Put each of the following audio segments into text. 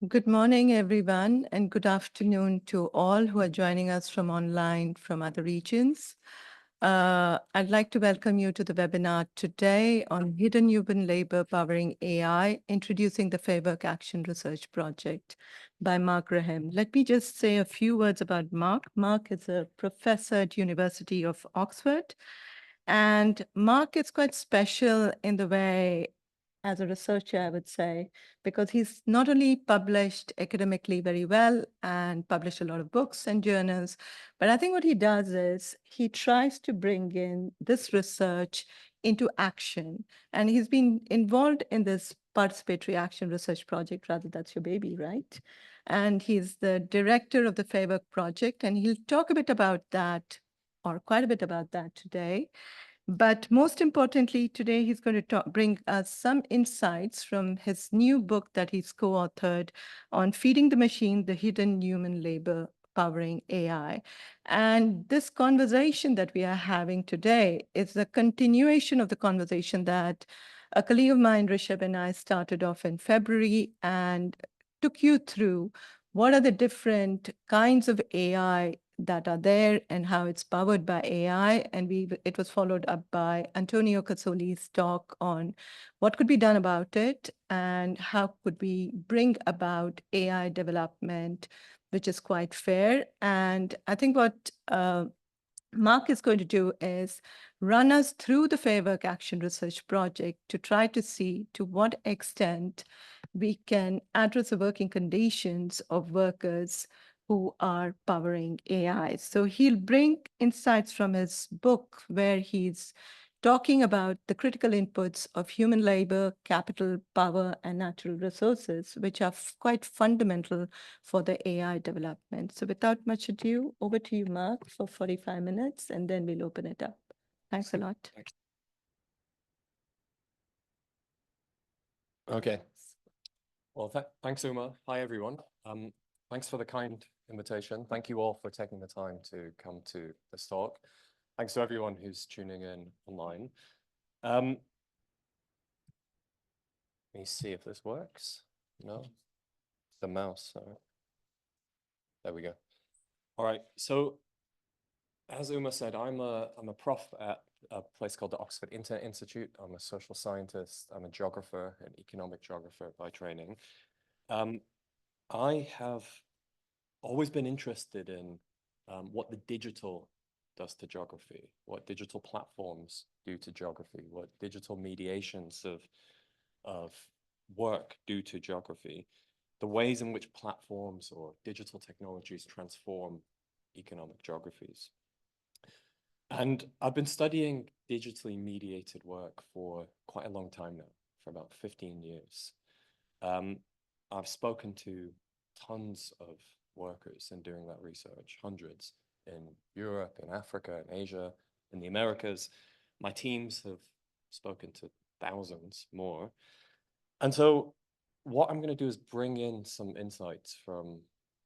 Good morning, everyone, and good afternoon to all who are joining us from online from other regions. I'd like to welcome you to the webinar today on Hidden Human Labor Powering AI, Introducing the Fairwork Action Research Project by Mark Graham. Let me just say a few words about Mark. Mark is a professor at University of Oxford, and Mark is quite special in the way, as a researcher, I would say, because he's not only published academically very well and published a lot of books and journals, but I think what he does is he tries to bring in this research into action. And he's been involved in this participatory action research project, rather that's your baby, right? And he's the director of the Fairwork project, and he'll talk a bit about that, or quite a bit about that today. But most importantly, today he's going to bring us some insights from his new book that he's co-authored on Feeding the Machine, the Hidden Human Labor Powering AI. And this conversation that we are having today is a continuation of the conversation that a colleague of mine, Rishabh, and I started off in February and took you through what are the different kinds of AI that are there and how it's powered by AI. And it was followed up by Antonio Cassoli's talk on what could be done about it and how could we bring about AI development, which is quite fair. And I think what Mark is going to do is run us through the Fairwork Action Research Project to try to see to what extent we can address the working conditions of workers who are powering AI. So he'll bring insights from his book where he's talking about the critical inputs of human labor, capital, power, and natural resources, which are quite fundamental for the AI development. So without much ado, over to you, Mark, for 45 minutes, and then we'll open it up. Thanks a lot. Okay. Well, thanks, Uma. Hi, everyone. Thanks for the kind invitation. Thank you all for taking the time to come to this talk. Thanks to everyone who's tuning in online. Let me see if this works. No, the mouse. There we go. All right. So, as Uma said, I'm a prof at a place called the Oxford Internet Institute. I'm a social scientist. I'm a geographer, an economic geographer by training. I have always been interested in what the digital does to geography, what digital platforms do to geography, what digital mediations of work do to geography, the ways in which platforms or digital technologies transform economic geographies. And I've been studying digitally mediated work for quite a long time now, for about 15 years. I've spoken to tons of workers in doing that research, hundreds in Europe, in Africa, in Asia, in the Americas. My teams have spoken to thousands more. And so what I'm going to do is bring in some insights from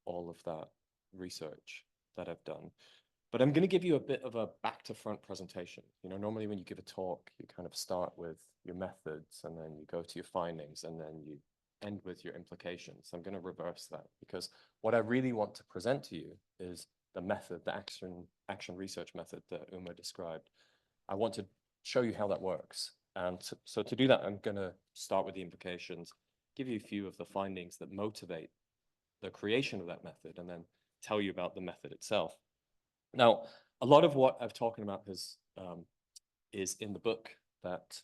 all of that research that I've done. But I'm going to give you a bit of a back to front presentation. You know, normally when you give a talk, you kind of start with your methods and then you go to your findings and then you end with your implications. I'm going to reverse that because what I really want to present to you is the method, the action research method that Uma described. I want to show you how that works. And so to do that, I'm going to start with the implications, give you a few of the findings that motivate the creation of that method, and then tell you about the method itself. Now, a lot of what I've talking about is in the book that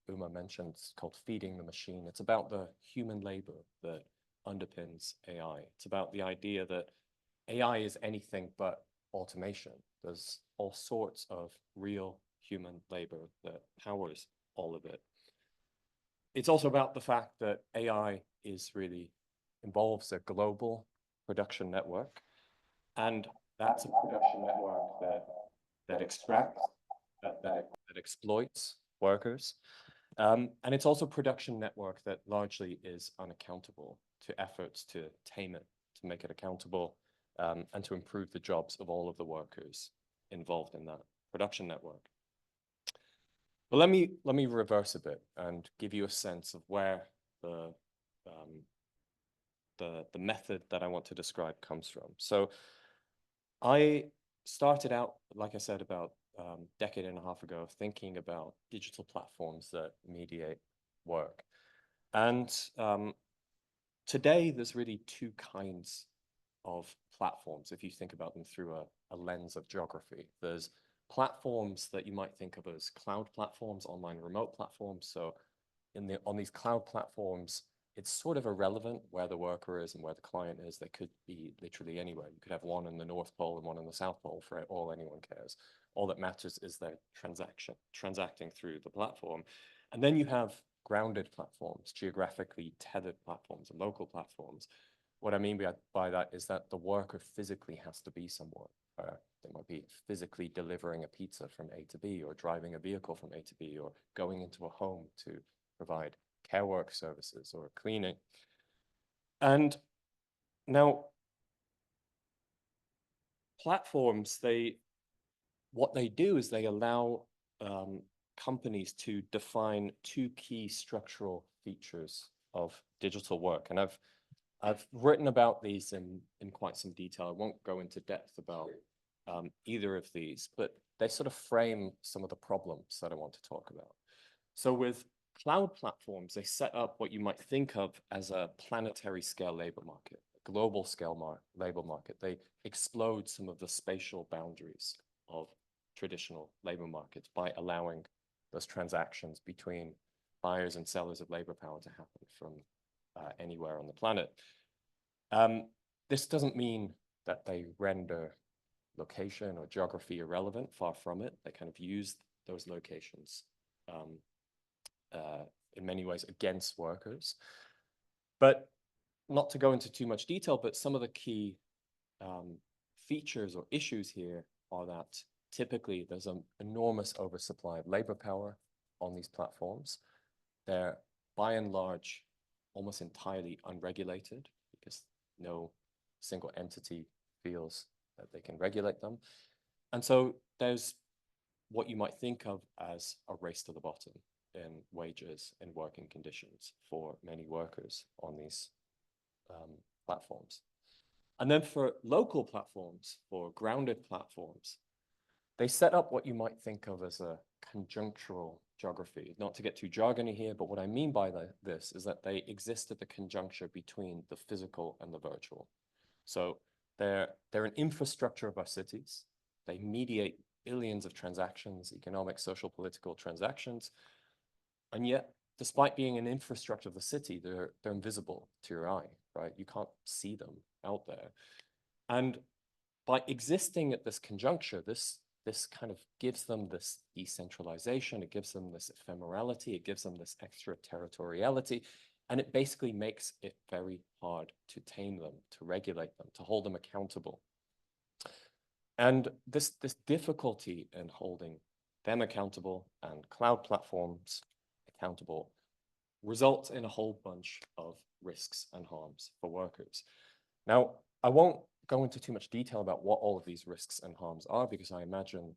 Uma mentioned, called Feeding the Machine. It's about the human labor that underpins AI. It's about the idea that AI is anything but automation. There's all sorts of real human labor that powers all of it. It's also about the fact that AI involves a global production network, and that's a production network that extracts, that exploits workers. And it's also a production network that largely is unaccountable to efforts to tame it, to make it accountable, and to improve the jobs of all of the workers involved in that production network. But let me reverse a bit and give you a sense of where the the method that I want to describe comes from. So I started out, like I said, about a decade and a half ago, thinking about digital platforms that mediate work. And today, there's really two kinds of platforms, if you think about them through a lens of geography. There's platforms that you might think of as cloud platforms, online remote platforms. So on these cloud platforms, it's sort of irrelevant where the worker is and where the client is. They could be literally anywhere. You could have one in the North Pole and one in the South Pole for all anyone cares. All that matters is their transacting through the platform. And then you have grounded platforms, geographically tethered platforms, and local platforms. What I mean by that is that the worker physically has to be somewhere. They might be physically delivering a pizza from A to B, or driving a vehicle from A to B, or going into a home to provide care work services or cleaning. And now, platforms, what they do is they allow companies to define two key structural features of digital work. And I've written about these in quite some detail. I won't go into depth about either of these, but they sort of frame some of the problems that I want to talk about. So with cloud platforms, they set up what you might think of as a planetary scale labor market, a global scale labor market. They explode some of the spatial boundaries of traditional labor markets by allowing those transactions between buyers and sellers of labor power to happen from anywhere on the planet. This doesn't mean that they render location or geography irrelevant, far from it. They kind of use those locations in many ways against workers. But not to go into too much detail, but some of the key features or issues here are that typically there's an enormous oversupply of labor power on these platforms. They're by and large almost entirely unregulated because no single entity feels that they can regulate them. And so there's what you might think of as a race to the bottom in wages and working conditions for many workers on these platforms. And then for local platforms, for grounded platforms, they set up what you might think of as a conjunctural geography. Not to get too jargony here, but what I mean by this is that they exist at the conjuncture between the physical and the virtual. So they're an infrastructure of our cities. They mediate billions of transactions, economic, social, political transactions. And yet, despite being an infrastructure of the city, they're invisible to your eye, right? You can't see them out there. And by existing at this conjuncture, this kind of gives them this decentralization, it gives them this ephemerality, it gives them this extraterritoriality, and it basically makes it very hard to tame them, to regulate them, to hold them accountable. And this difficulty in holding them accountable and cloud platforms accountable results in a whole bunch of risks and harms for workers. Now, I won't go into too much detail about what all of these risks and harms are, because I imagine,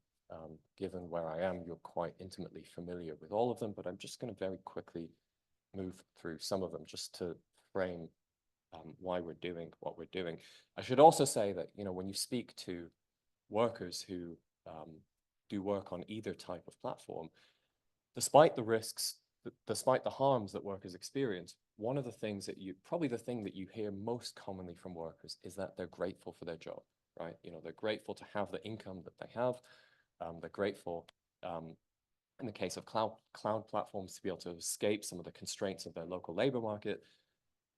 given where I am, you're quite intimately familiar with all of them, but I'm just going to very quickly move through some of them just to frame why we're doing what we're doing. I should also say that, when you speak to workers who do work on either type of platform, despite the risks, despite the harms that workers experience, one of the things that probably the thing that you hear most commonly from workers is that they're grateful for their job, right? They're grateful to have the income that they have. They're grateful, in the case of cloud platforms, to be able to escape some of the constraints of their local labor market.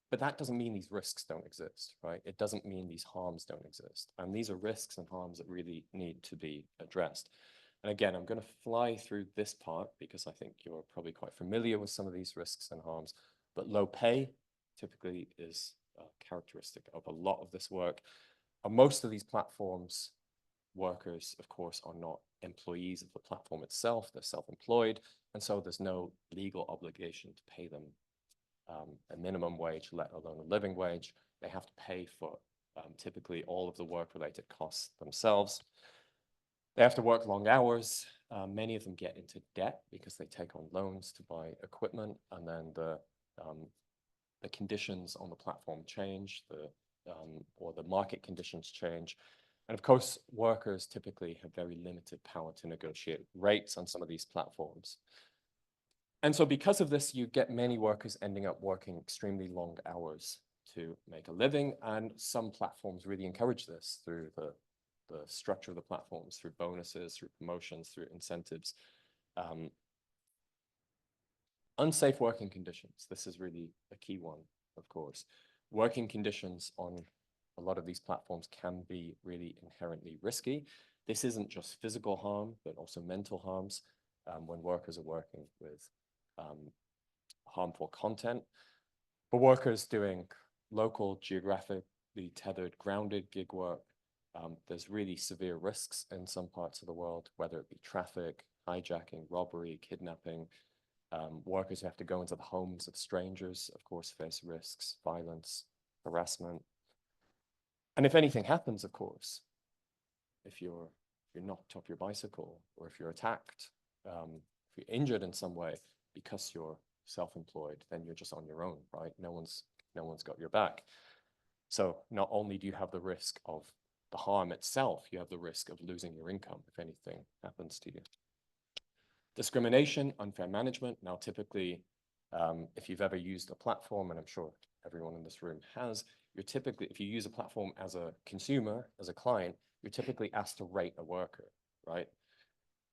But that doesn't mean these risks don't exist, right? It doesn't mean these harms don't exist. And these are risks and harms that really need to be addressed. And again, I'm going to fly through this part because I think you're probably quite familiar with some of these risks and harms. But low pay typically is a characteristic of a lot of this work. And most of these platforms, workers, of course, are not employees of the platform itself. They're self-employed. And so there's no legal obligation to pay them a minimum wage, let alone a living wage. They have to pay for typically all of the work-related costs themselves. They have to work long hours. Many of them get into debt because they take on loans to buy equipment, and then the conditions on the platform change, or the market conditions change. And of course, workers typically have very limited power to negotiate rates on some of these platforms. And so because of this, you get many workers ending up working extremely long hours to make a living. And some platforms really encourage this through the structure of the platforms, through bonuses, through promotions, through incentives. Unsafe working conditions. This is really a key one, of course. Working conditions on a lot of these platforms can be really inherently risky. This isn't just physical harm, but also mental harms when workers are working with harmful content. For workers doing local, geographically tethered, grounded gig work, there's really severe risks in some parts of the world, whether it be traffic, hijacking, robbery, kidnapping. Workers who have to go into the homes of strangers, of course, face risks, violence, harassment. And if anything happens, of course, if you're knocked off your bicycle, or if you're attacked, if you're injured in some way because you're self-employed, then you're just on your own, right? No one's got your back. So not only do you have the risk of the harm itself, you have the risk of losing your income if anything happens to you. Discrimination, unfair management. Now, typically, if you've ever used a platform, and I'm sure everyone in this room has, you're typically, if you use a platform as a consumer, as a client, you're typically asked to rate a worker, right?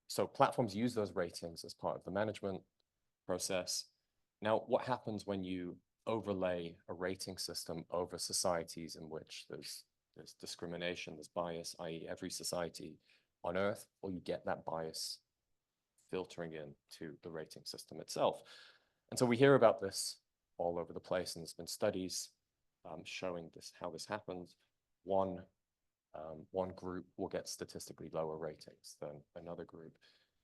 So platforms use those ratings as part of the management process. Now, what happens when you overlay a rating system over societies in which there's discrimination, there's bias, i.e. every society on Earth, or you get that bias filtering in to the rating system itself. And so we hear about this all over the place, and there's been studies showing how this happens. One group will get statistically lower ratings than another group.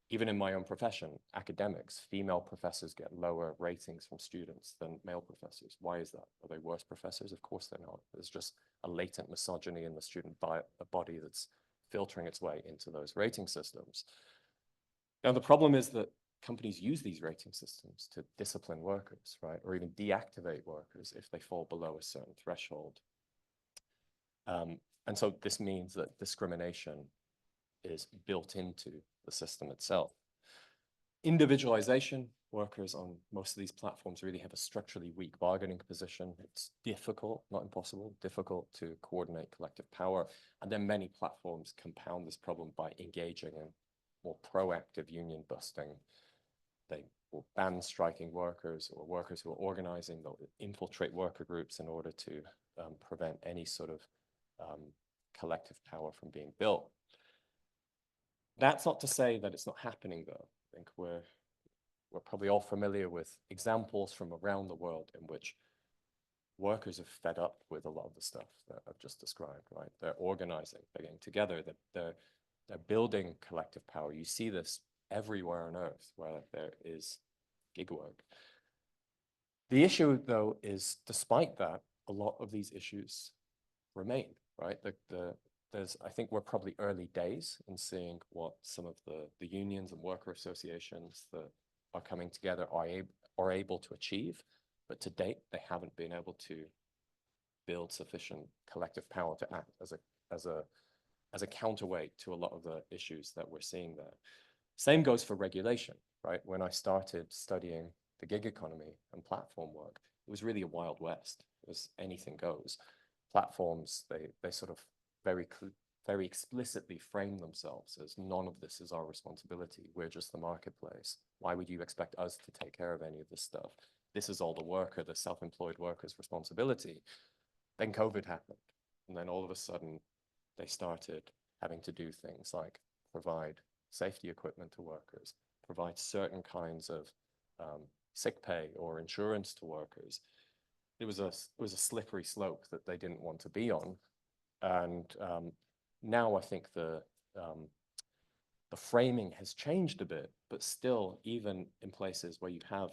Even in my own profession, academics, female professors get lower ratings from students than male professors. Why is that? Are they worse professors? Of course they're not. There's just a latent misogyny in the student body that's filtering its way into those rating systems. Now, the problem is that companies use these rating systems to discipline workers, right? Or even deactivate workers if they fall below a certain threshold. And so this means that discrimination is built into the system itself. Individualization. Workers on most of these platforms really have a structurally weak bargaining position. It's difficult, not impossible, difficult to coordinate collective power. And then many platforms compound this problem by engaging in more proactive union busting. They will ban striking workers or workers who are organizing. They'll infiltrate worker groups in order to prevent any sort of collective power from being built. That's not to say that it's not happening, though. I think we're probably all familiar with examples from around the world in which workers are fed up with a lot of the stuff that I've just described, right? They're organizing, they're getting together, they're building collective power. You see this everywhere on Earth where there is gig work. The issue, though, is despite that, a lot of these issues remain, right? I think we're probably early days in seeing what some of the unions and worker associations that are coming together are able to achieve, but to date, they haven't been able to build sufficient collective power to act as a counterweight to a lot of the issues that we're seeing there. Same goes for regulation, right? When I started studying the gig economy and platform work, it was really a wild west. It was anything goes. Platforms, they sort of very explicitly frame themselves as none of this is our responsibility. We're just the marketplace. Why would you expect us to take care of any of this stuff? This is all the self-employed worker's responsibility. Then COVID happened. And then all of a sudden, they started having to do things like provide safety equipment to workers, provide certain kinds of sick pay or insurance to workers. It was a slippery slope that they didn't want to be on. And now I think the framing has changed a bit, but still, even in places where you have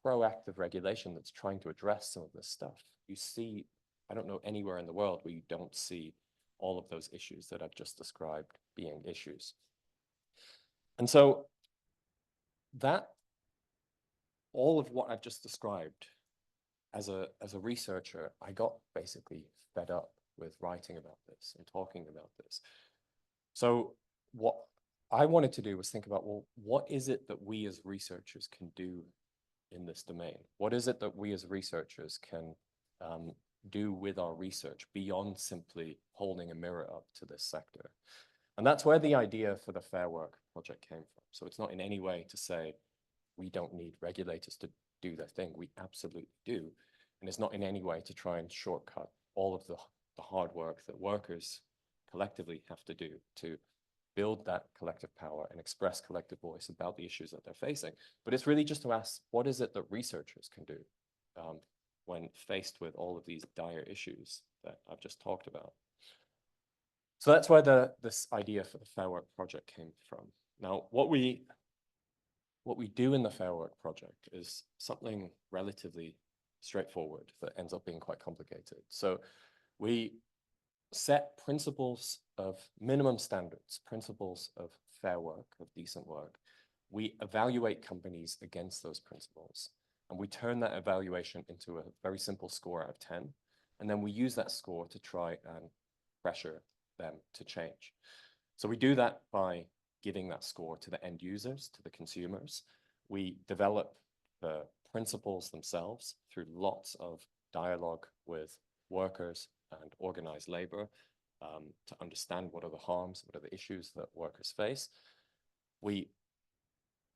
proactive regulation that's trying to address some of this stuff, you see, I don't know anywhere in the world where you don't see all of those issues that I've just described being issues. And so that, all of what I've just described as a researcher, I got basically fed up with writing about this and talking about this. So what I wanted to do was think about, well, what is it that we as researchers can do in this domain? What is it that we as researchers can do with our research beyond simply holding a mirror up to this sector? And that's where the idea for the Fairwork project came from. So it's not in any way to say we don't need regulators to do their thing. We absolutely do. And it's not in any way to try and shortcut all of the hard work that workers collectively have to do to build that collective power and express collective voice about the issues that they're facing. But it's really just to ask, what is it that researchers can do when faced with all of these dire issues that I've just talked about? So that's where this idea for the Fairwork project came from. Now, what we do in the Fairwork project is something relatively straightforward that ends up being quite complicated. So we set principles of minimum standards, principles of fair work, of decent work. We evaluate companies against those principles, and we turn that evaluation into a very simple score out of 10. And then we use that score to try and pressure them to change. So we do that by giving that score to the end users, to the consumers. We develop the principles themselves through lots of dialogue with workers and organized labor to understand what are the harms, what are the issues that workers face. We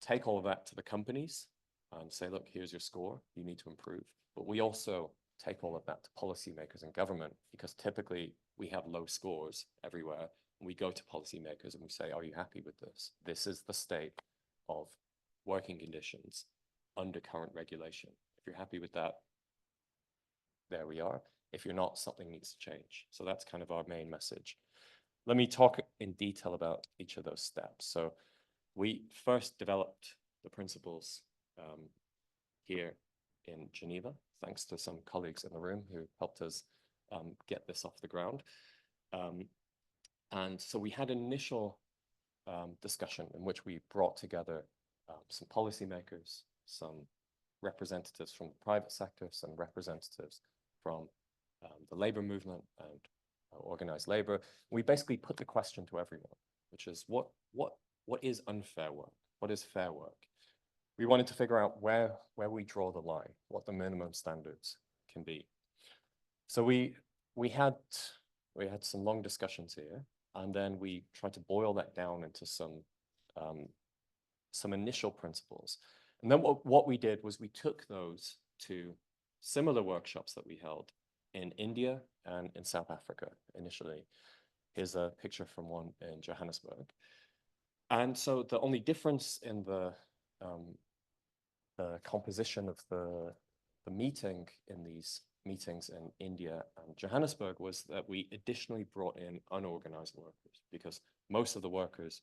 take all of that to the companies and say, look, here's your score, you need to improve. But we also take all of that to policymakers and government, because typically we have low scores everywhere. And we go to policymakers and we say, are you happy with this? This is the state of working conditions under current regulation. If you're happy with that, there we are. If you're not, something needs to change. So that's kind of our main message. Let me talk in detail about each of those steps. So we first developed the principles here in Geneva, thanks to some colleagues in the room who helped us get this off the ground. And so we had an initial discussion in which we brought together some policymakers, some representatives from the private sector, some representatives from the labor movement and organized labor. We basically put the question to everyone, which is what is unfair work? What is fair work? We wanted to figure out where we draw the line, what the minimum standards can be. So we had some long discussions here, and then we tried to boil that down into some initial principles. And then what we did was we took those to similar workshops that we held in India and in South Africa initially. Here's a picture from one in Johannesburg. And so the only difference in the composition of the meeting in these meetings in India and Johannesburg was that we additionally brought in unorganized workers, because most of the workers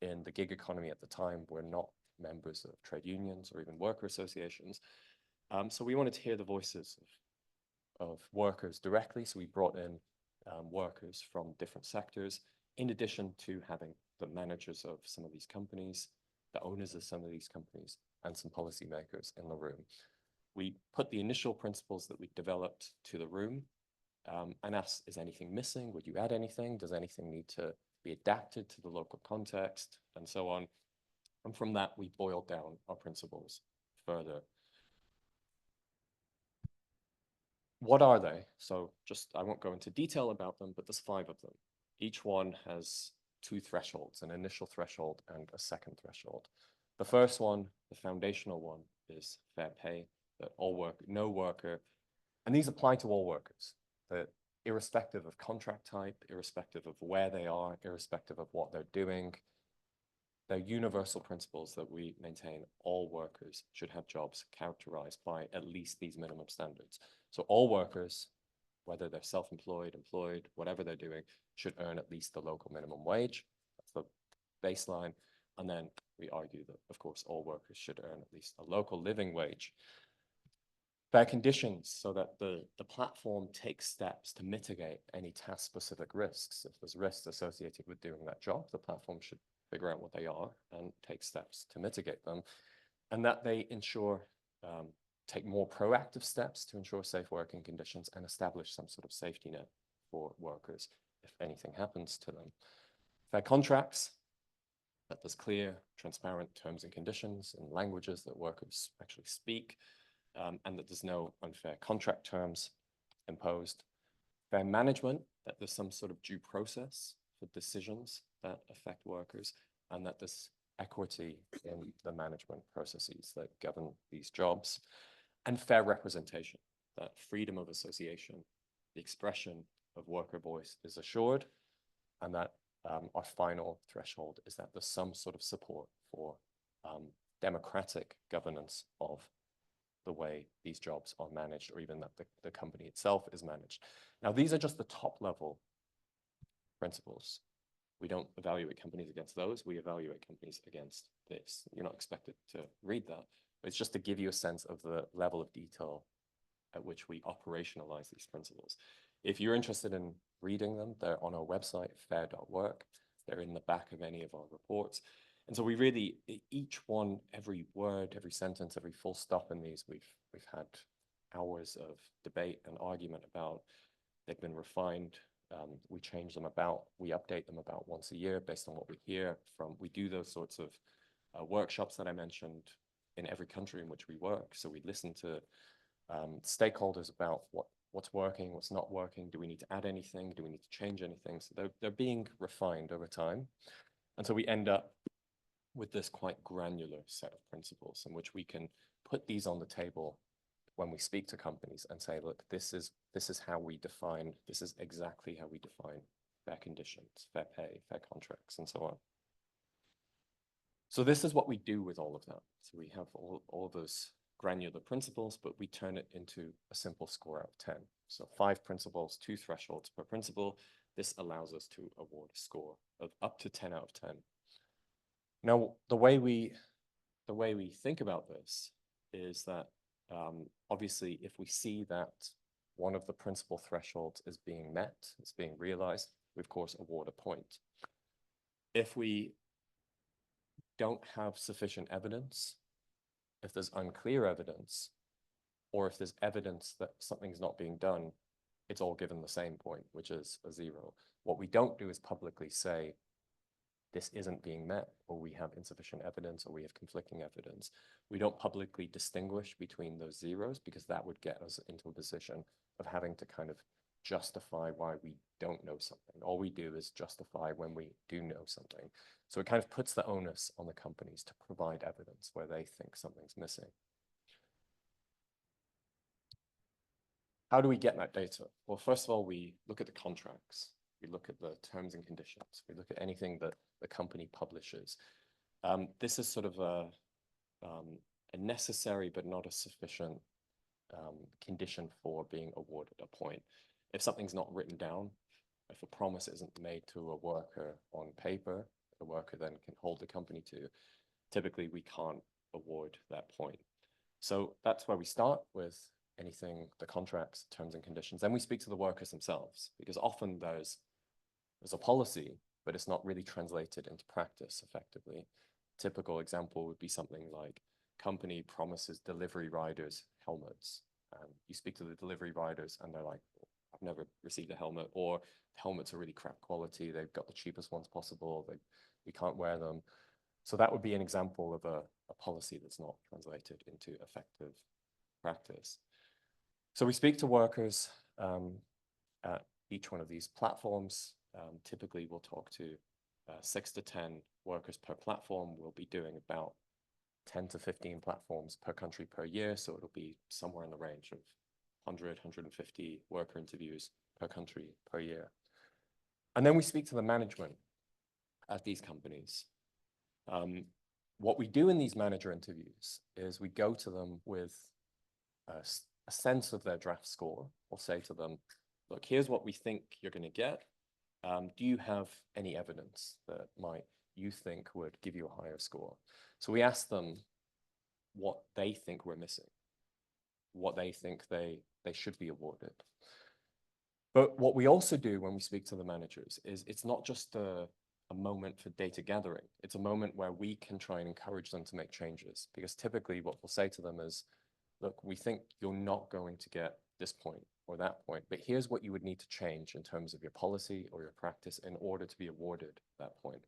in the gig economy at the time were not members of trade unions or even worker associations. So we wanted to hear the voices of workers directly. So we brought in workers from different sectors, in addition to having the managers of some of these companies, the owners of some of these companies, and some policymakers in the room. We put the initial principles that we developed to the room and asked, is anything missing? Would you add anything? Does anything need to be adapted to the local context? And so on. And from that, we boiled down our principles further. What are they? So I won't go into detail about them, but there's 5 of them. Each one has 2 thresholds, an initial threshold and a second threshold. The first one, the foundational one, is fair pay, that no worker, and these apply to all workers, that irrespective of contract type, irrespective of where they are, irrespective of what they're doing, they're universal principles that we maintain. All workers should have jobs characterized by at least these minimum standards. So all workers, whether they're self-employed, employed, whatever they're doing, should earn at least the local minimum wage. That's the baseline. And then we argue that, of course, all workers should earn at least a local living wage. Fair conditions, so that the platform takes steps to mitigate any task-specific risks. If there's risks associated with doing that job, the platform should figure out what they are and take steps to mitigate them. And that they ensure take more proactive steps to ensure safe working conditions and establish some sort of safety net for workers if anything happens to them. Fair contracts, that there's clear, transparent terms and conditions in languages that workers actually speak, and that there's no unfair contract terms imposed. Fair management, that there's some sort of due process for decisions that affect workers, and that there's equity in the management processes that govern these jobs. And fair representation, that freedom of association, the expression of worker voice is assured, and that our final threshold is that there's some sort of support for democratic governance of the way these jobs are managed, or even that the company itself is managed. Now, these are just the top level principles. We don't evaluate companies against those. We evaluate companies against this. You're not expected to read that, but it's just to give you a sense of the level of detail at which we operationalize these principles. If you're interested in reading them, they're on our website, fair.work. They're in the back of any of our reports. And so we really, each one, every word, every sentence, every full stop in these, we've had hours of debate and argument about. They've been refined. We change them about, we update them about once a year based on what we hear from. We do those sorts of workshops that I mentioned in every country in which we work. So we listen to stakeholders about what's working, what's not working. Do we need to add anything? Do we need to change anything? So they're being refined over time. And so we end up with this quite granular set of principles in which we can put these on the table when we speak to companies and say, look, this is how we define, this is exactly how we define fair conditions, fair pay, fair contracts, and so on. So this is what we do with all of that. So we have all those granular principles, but we turn it into a simple score out of 10. So 5 principles, 2 thresholds per principle. This allows us to award a score of up to 10 out of 10. Now, the way we think about this is that obviously, if we see that one of the principal thresholds is being met, it's being realized, we of course award a point. If we don't have sufficient evidence, if there's unclear evidence, or if there's evidence that something's not being done, it's all given the same point, which is a 0. What we don't do is publicly say, this isn't being met, or we have insufficient evidence, or we have conflicting evidence. We don't publicly distinguish between those zeros, because that would get us into a position of having to kind of justify why we don't know something. All we do is justify when we do know something. So it kind of puts the onus on the companies to provide evidence where they think something's missing. How do we get that data? Well, first of all, we look at the contracts. We look at the terms and conditions. We look at anything that the company publishes. This is sort of a necessary but not a sufficient condition for being awarded a point. If something's not written down, if a promise isn't made to a worker on paper, the worker then can hold the company to, typically we can't award that point. So that's where we start with anything, the contracts, terms and conditions. Then we speak to the workers themselves, because often there's a policy, but it's not really translated into practice effectively. Typical example would be something like company promises delivery riders helmets. You speak to the delivery riders and they're like, I've never received a helmet, or helmets are really crap quality. They've got the cheapest ones possible. We can't wear them. So that would be an example of a policy that's not translated into effective practice. So we speak to workers at each one of these platforms. Typically, we'll talk to 6 to 10 workers per platform. We'll be doing about 10 to 15 platforms per country per year. So it'll be somewhere in the range of 100, 150 worker interviews per country per year. And then we speak to the management at these companies. What we do in these manager interviews is we go to them with a sense of their draft score. We'll say to them, look, here's what we think you're going to get. Do you have any evidence that you think would give you a higher score? So we ask them what they think we're missing, what they think they should be awarded. But what we also do when we speak to the managers is it's not just a moment for data gathering. It's a moment where we can try and encourage them to make changes, because typically what we'll say to them is, look, we think you're not going to get this point or that point, but here's what you would need to change in terms of your policy or your practice in order to be awarded that point.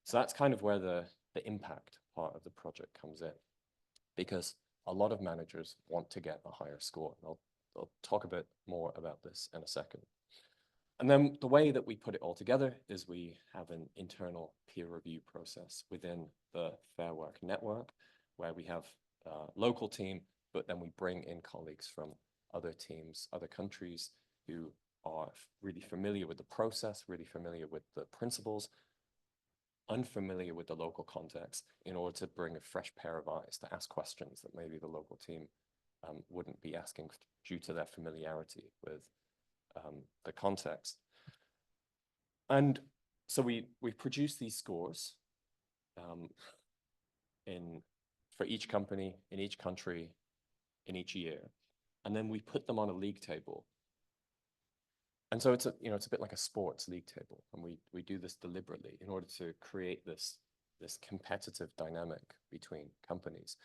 So that's kind of where the impact part of the project comes in, because a lot of managers want to get a higher score. And I'll talk a bit more about this in a second. And then the way that we put it all together is we have an internal peer review process within the Fairwork network, where we have a local team, but then we bring in colleagues from other teams, other countries who are really familiar with the process, really familiar with the principles, unfamiliar with the local context, in order to bring a fresh pair of eyes to ask questions that maybe the local team wouldn't be asking due to their familiarity with the context. And so we produce these scores for each company, in each country, in each year, and then we put them on a league table. And so it's a bit like a sports league table, and we do this deliberately in order to create this competitive dynamic between companies.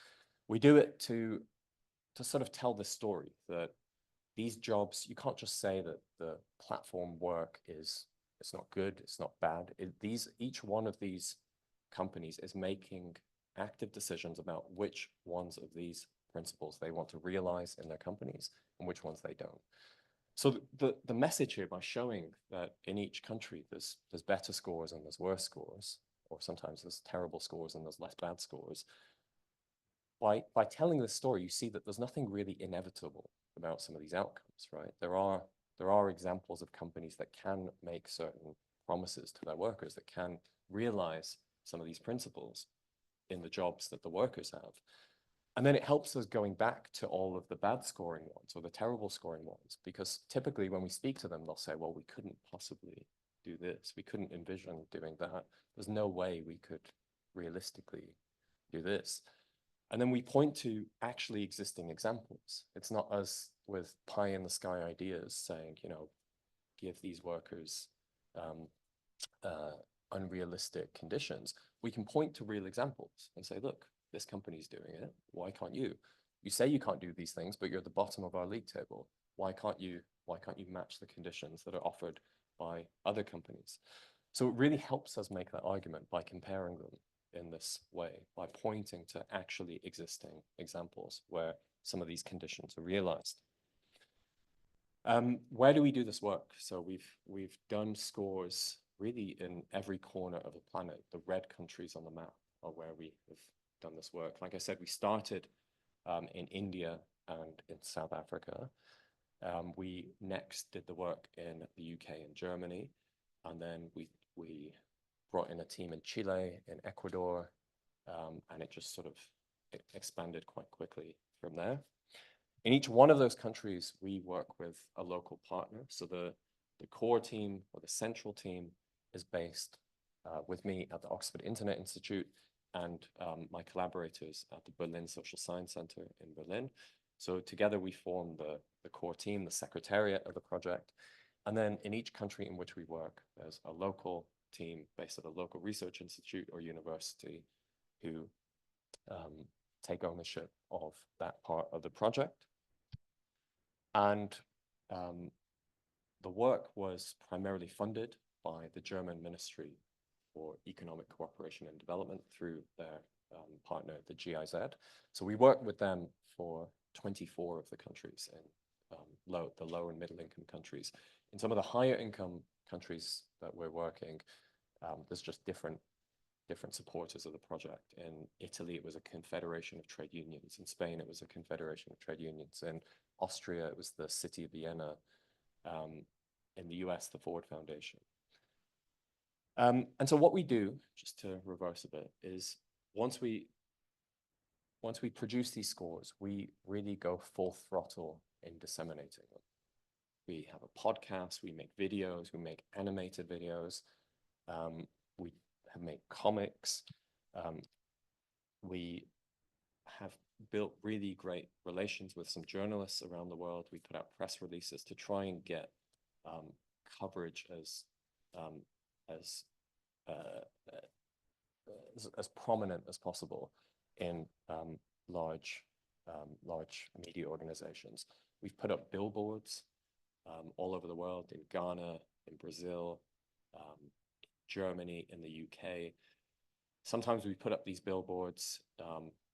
We do it to sort of tell the story that these jobs, you can't just say that the platform work it's not good, it's not bad. Each one of these companies is making active decisions about which ones of these principles they want to realize in their companies and which ones they don't. So the message here, by showing that in each country there's better scores and there's worse scores, or sometimes there's terrible scores and there's less bad scores, by telling this story, you see that there's nothing really inevitable about some of these outcomes, right? There are examples of companies that can make certain promises to their workers, that can realize some of these principles in the jobs that the workers have. And then it helps us going back to all of the bad scoring ones or the terrible scoring ones, because typically when we speak to them, they'll say, well, we couldn't possibly do this. We couldn't envision doing that. There's no way we could realistically do this. And then we point to actually existing examples. It's not us with pie in the sky ideas saying, give these workers unrealistic conditions. We can point to real examples and say, look, this company's doing it. Why can't you? You say you can't do these things, but you're at the bottom of our league table. Why can't you match the conditions that are offered by other companies? So it really helps us make that argument by comparing them in this way, by pointing to actually existing examples where some of these conditions are realized. Where do we do this work? So we've done scores really in every corner of the planet. The red countries on the map are where we have done this work. Like I said, we started in India and in South Africa. We next did the work in the UK and Germany, and then we brought in a team in Chile, in Ecuador, and it just sort of expanded quite quickly from there. In each one of those countries, we work with a local partner. So the core team or the central team is based with me at the Oxford Internet Institute and my collaborators at the Berlin Social Science Center in Berlin. So together we form the core team, the secretariat of the project. And then in each country in which we work, there's a local team based at a local research institute or university who take ownership of that part of the project. And the work was primarily funded by the German Ministry for Economic Cooperation and Development through their partner, the GIZ. So we worked with them for 24 of the countries in the low and middle income countries. In some of the higher income countries that we're working, there's just different supporters of the project. In Italy, it was a confederation of trade unions. In Spain, it was a confederation of trade unions. In Austria, it was the city of Vienna. In the US, the Ford Foundation. And so what we do, just to reverse a bit, is once we produce these scores, we really go full throttle in disseminating them. We have a podcast, we make videos, we make animated videos, we have made comics. We have built really great relations with some journalists around the world. We put out press releases to try and get coverage as prominent as possible in large large media organizations. We've put up billboards all over the world, in Ghana, in Brazil, Germany, in the UK. Sometimes we put up these billboards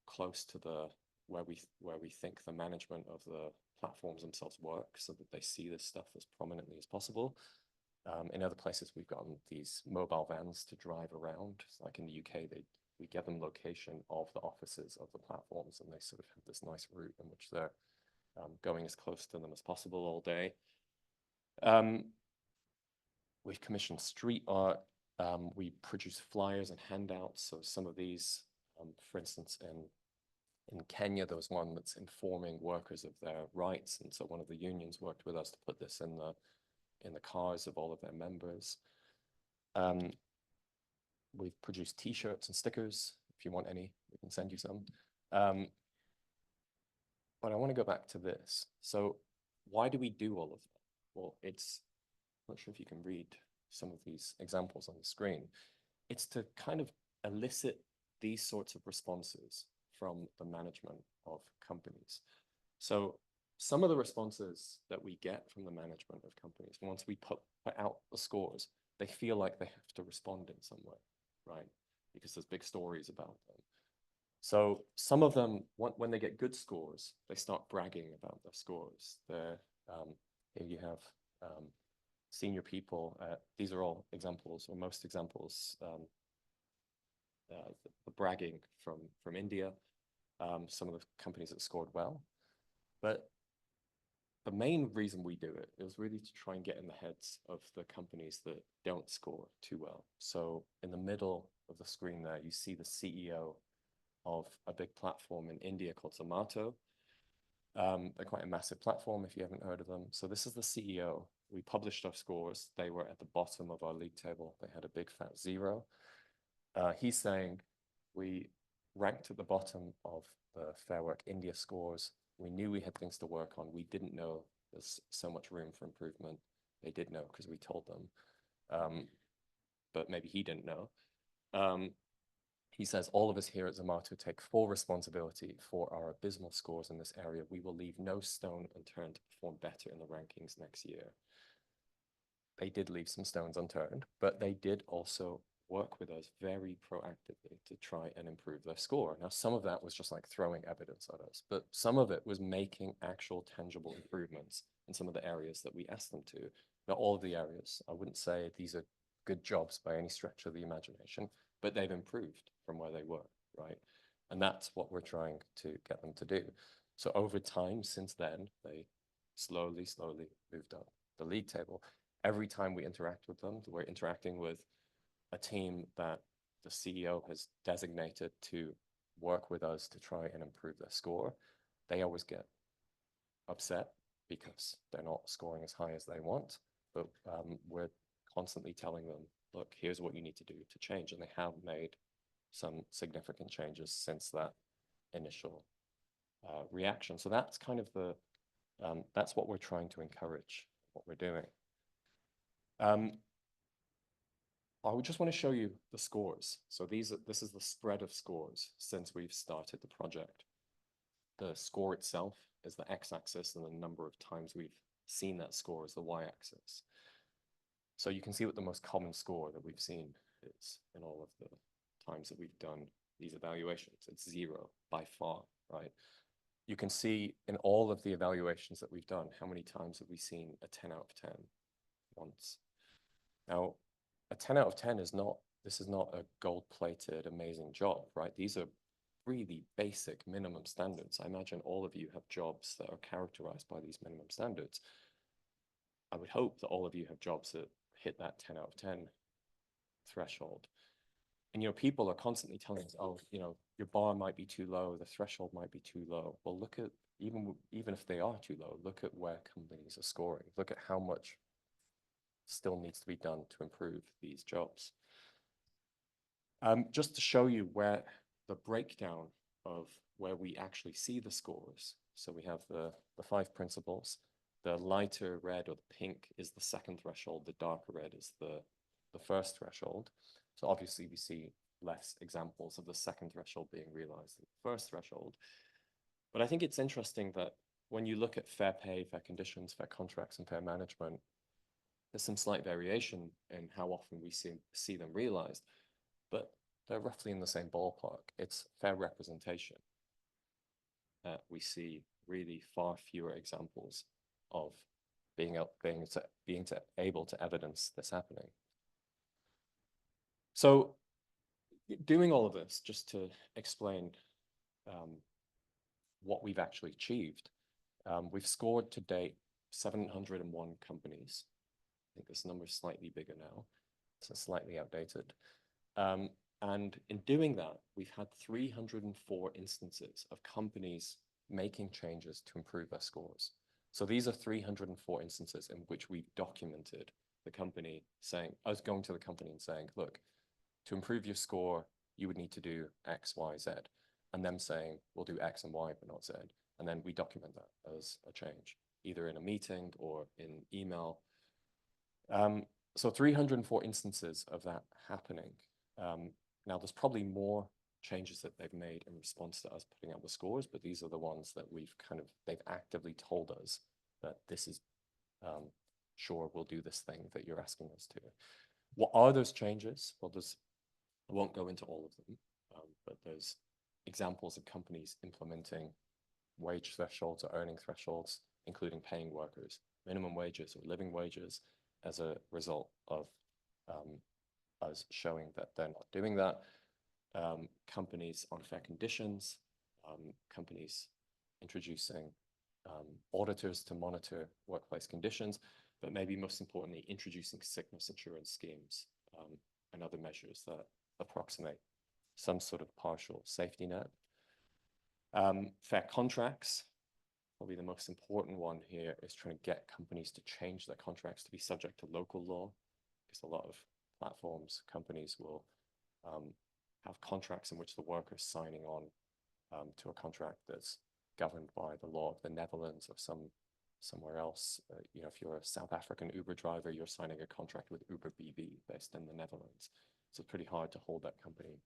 close to where we think the management of the platforms themselves work, so that they see this stuff as prominently as possible. In other places, we've gotten these mobile vans to drive around. Like in the UK, we get them location of the offices of the platforms, and they sort of have this nice route in which they're going as close to them as possible all day. We've commissioned street art. We produce flyers and handouts. So some of these, for instance, in Kenya, there was one that's informing workers of their rights. And so one of the unions worked with us to put this in the cars of all of their members. We've produced T-shirts and stickers. If you want any, we can send you some. But I want to go back to this. So why do we do all of that? Well, I'm not sure if you can read some of these examples on the screen. It's to kind of elicit these sorts of responses from the management of companies. So some of the responses that we get from the management of companies, once we put out the scores, they feel like they have to respond in some way, right? Because there's big stories about them. So some of them, when they get good scores, they start bragging about their scores. Here you have senior people. These are all examples, or most examples, the bragging from India, some of the companies that scored well. But the main reason we do it is really to try and get in the heads of the companies that don't score too well. So in the middle of the screen there, you see the CEO of a big platform in India called Zomato. They're quite a massive platform if you haven't heard of them. So this is the CEO. We published our scores. They were at the bottom of our league table. They had a big fat 0. He's saying we ranked at the bottom of the Fairwork India scores. We knew we had things to work on. We didn't know there's so much room for improvement. They did know because we told them, but maybe he didn't know. He says, all of us here at Zomato take full responsibility for our abysmal scores in this area. We will leave no stone unturned to perform better in the rankings next year. They did leave some stones unturned, but they did also work with us very proactively to try and improve their score. Now, some of that was just like throwing evidence at us, but some of it was making actual tangible improvements in some of the areas that we asked them to. Not all of the areas. I wouldn't say these are good jobs by any stretch of the imagination, but they've improved from where they were, right? And that's what we're trying to get them to do. So over time, since then, they slowly moved up the league table. Every time we interact with them, we're interacting with a team that the CEO has designated to work with us to try and improve their score. They always get upset because they're not scoring as high as they want, but we're constantly telling them, look, here's what you need to do to change. And they have made some significant changes since that initial reaction. So that's kind of that's what we're trying to encourage, what we're doing. I would just want to show you the scores. So this is the spread of scores since we've started the project. The score itself is the x-axis, and the number of times we've seen that score is the y-axis. So you can see what the most common score that we've seen is in all of the times that we've done these evaluations. It's 0 by far, right? You can see in all of the evaluations that we've done, how many times have we seen a 10 out of 10? Once. Now, a 10 out of 10 is not, this is not a gold-plated amazing job, right? These are really basic minimum standards. I imagine all of you have jobs that are characterized by these minimum standards. I would hope that all of you have jobs that hit that 10 out of 10 threshold. And, people are constantly telling us, oh, your bar might be too low, the threshold might be too low. Well, look at, even if they are too low, look at where companies are scoring. Look at how much still needs to be done to improve these jobs. Just to show you where the breakdown of where we actually see the scores. So we have the 5 principles. The lighter red or the pink is the second threshold. The darker red is the first threshold. So obviously we see less examples of the second threshold being realized than the first threshold. But I think it's interesting that when you look at fair pay, fair conditions, fair contracts, and fair management, there's some slight variation in how often we see them realized, but they're roughly in the same ballpark. It's fair representation. We see really far fewer examples of being able to evidence this happening. So doing all of this just to explain what we've actually achieved. We've scored to date 701 companies. I think this number is slightly bigger now, so slightly outdated. And in doing that, we've had 304 instances of companies making changes to improve their scores. So these are 304 instances in which we've documented the company saying, I was going to the company and saying, look, to improve your score, you would need to do X, Y, Z. And them saying, we'll do X and Y, but not Z. And then we document that as a change, either in a meeting or in email. So 304 instances of that happening. Now, there's probably more changes that they've made in response to us putting out the scores, but these are the ones that they've actively told us that this is, sure, we'll do this thing that you're asking us to. What are those changes? Well, I won't go into all of them, but there's examples of companies implementing wage thresholds or earning thresholds, including paying workers minimum wages or living wages as a result of us showing that they're not doing that. Companies on fair conditions, companies introducing auditors to monitor workplace conditions, but maybe most importantly, introducing sickness insurance schemes and other measures that approximate some sort of partial safety net. Fair contracts, probably the most important one here is trying to get companies to change their contracts to be subject to local law, because a lot of platforms, companies will have contracts in which the worker's signing on to a contract that's governed by the law of the Netherlands or somewhere else. You know, if you're a South African Uber driver, you're signing a contract with Uber BV based in the Netherlands. So it's pretty hard to hold that company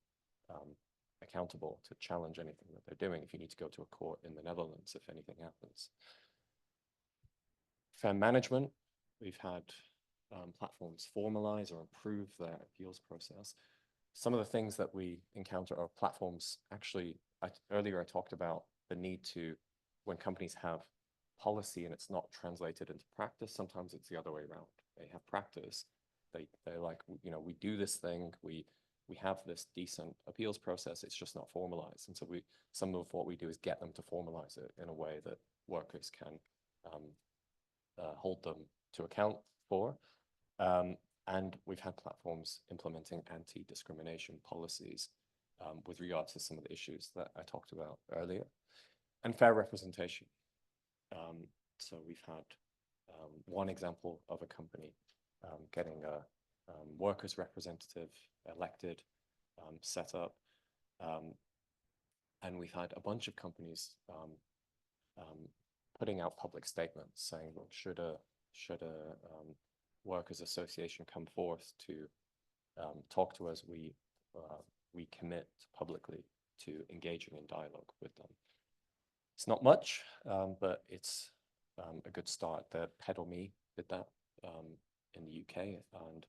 accountable to challenge anything that they're doing if you need to go to a court in the Netherlands if anything happens. Fair management, we've had platforms formalize or improve their appeals process. Some of the things that we encounter are platforms, actually, earlier I talked about the need to, when companies have policy and it's not translated into practice, sometimes it's the other way around. They have practice, they're like, you know, we do this thing, we have this decent appeals process, it's just not formalized. And so some of what we do is get them to formalize it in a way that workers can hold them to account for. And we've had platforms implementing anti-discrimination policies with regard to some of the issues that I talked about earlier. And fair representation. So we've had one example of a company getting a workers' representative elected, set up. And we've had a bunch of companies putting out public statements saying, look, should a workers' association come forth to talk to us, we commit publicly to engaging in dialogue with them. It's not much, but it's a good start. The Pedal Me did that in the UK, and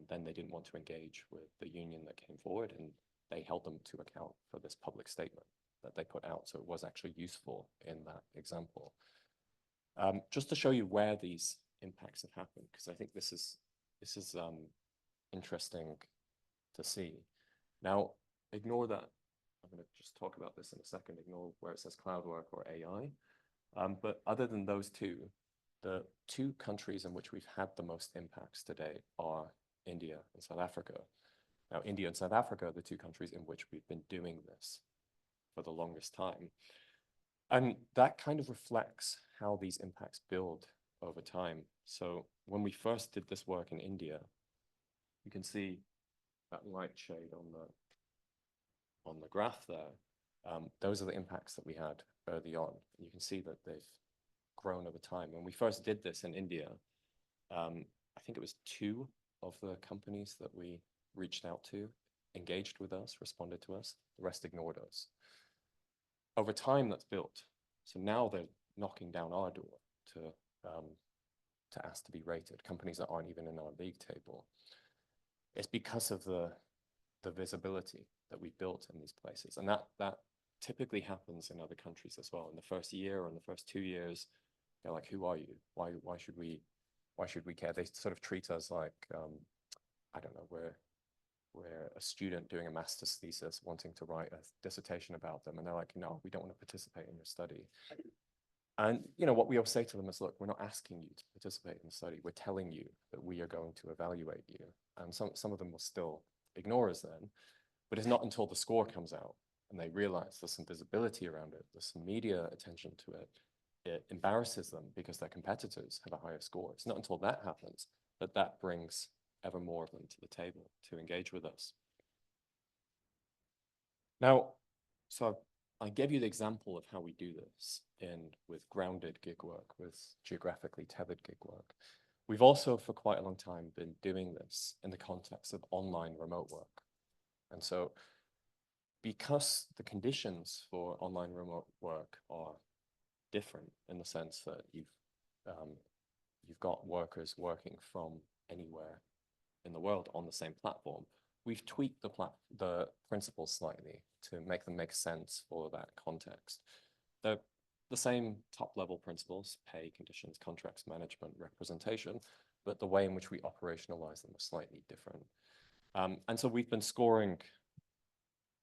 then they didn't want to engage with the union that came forward, and they held them to account for this public statement that they put out. So it was actually useful in that example. Just to show you where these impacts have happened, because I think this is interesting to see. Now, ignore that. I'm going to just talk about this in a second. Ignore where it says cloud work or AI. But other than those two, the two countries in which we've had the most impacts today are India and South Africa. Now, India and South Africa are the two countries in which we've been doing this for the longest time. And that kind of reflects how these impacts build over time. So when we first did this work in India, you can see that light shade on the graph there. Those are the impacts that we had early on. You can see that they've grown over time. When we first did this in India, I think it was 2 of the companies that we reached out to engaged with us, responded to us. The rest ignored us. over time that's built. So now they're knocking down our door to ask to be rated, companies that aren't even in our league table. It's because of the visibility that we built in these places. And that typically happens in other countries as well. In the first year or in the first 2 years, they're like, who are you? Why should we care? They sort of treat us like, I don't know, we're a student doing a master's thesis wanting to write a dissertation about them. And they're like, no, we don't want to participate in your study. And what we always say to them is, look, we're not asking you to participate in the study. We're telling you that we are going to evaluate you. And some of them will still ignore us then. But it's not until the score comes out and they realize there's some visibility around it, there's some media attention to it, it embarrasses them because their competitors have a higher score. It's not until that happens that brings ever more of them to the table to engage with us. Now, so I gave you the example of how we do this with grounded gig work, with geographically tethered gig work. We've also, for quite a long time, been doing this in the context of online remote work. And so because the conditions for online remote work are different in the sense that you've got workers working from anywhere in the world on the same platform, we've tweaked the principles slightly to make them make sense for that context. They're the same top-level principles: pay, conditions, contracts, management, representation, but the way in which we operationalize them is slightly different. And so we've been scoring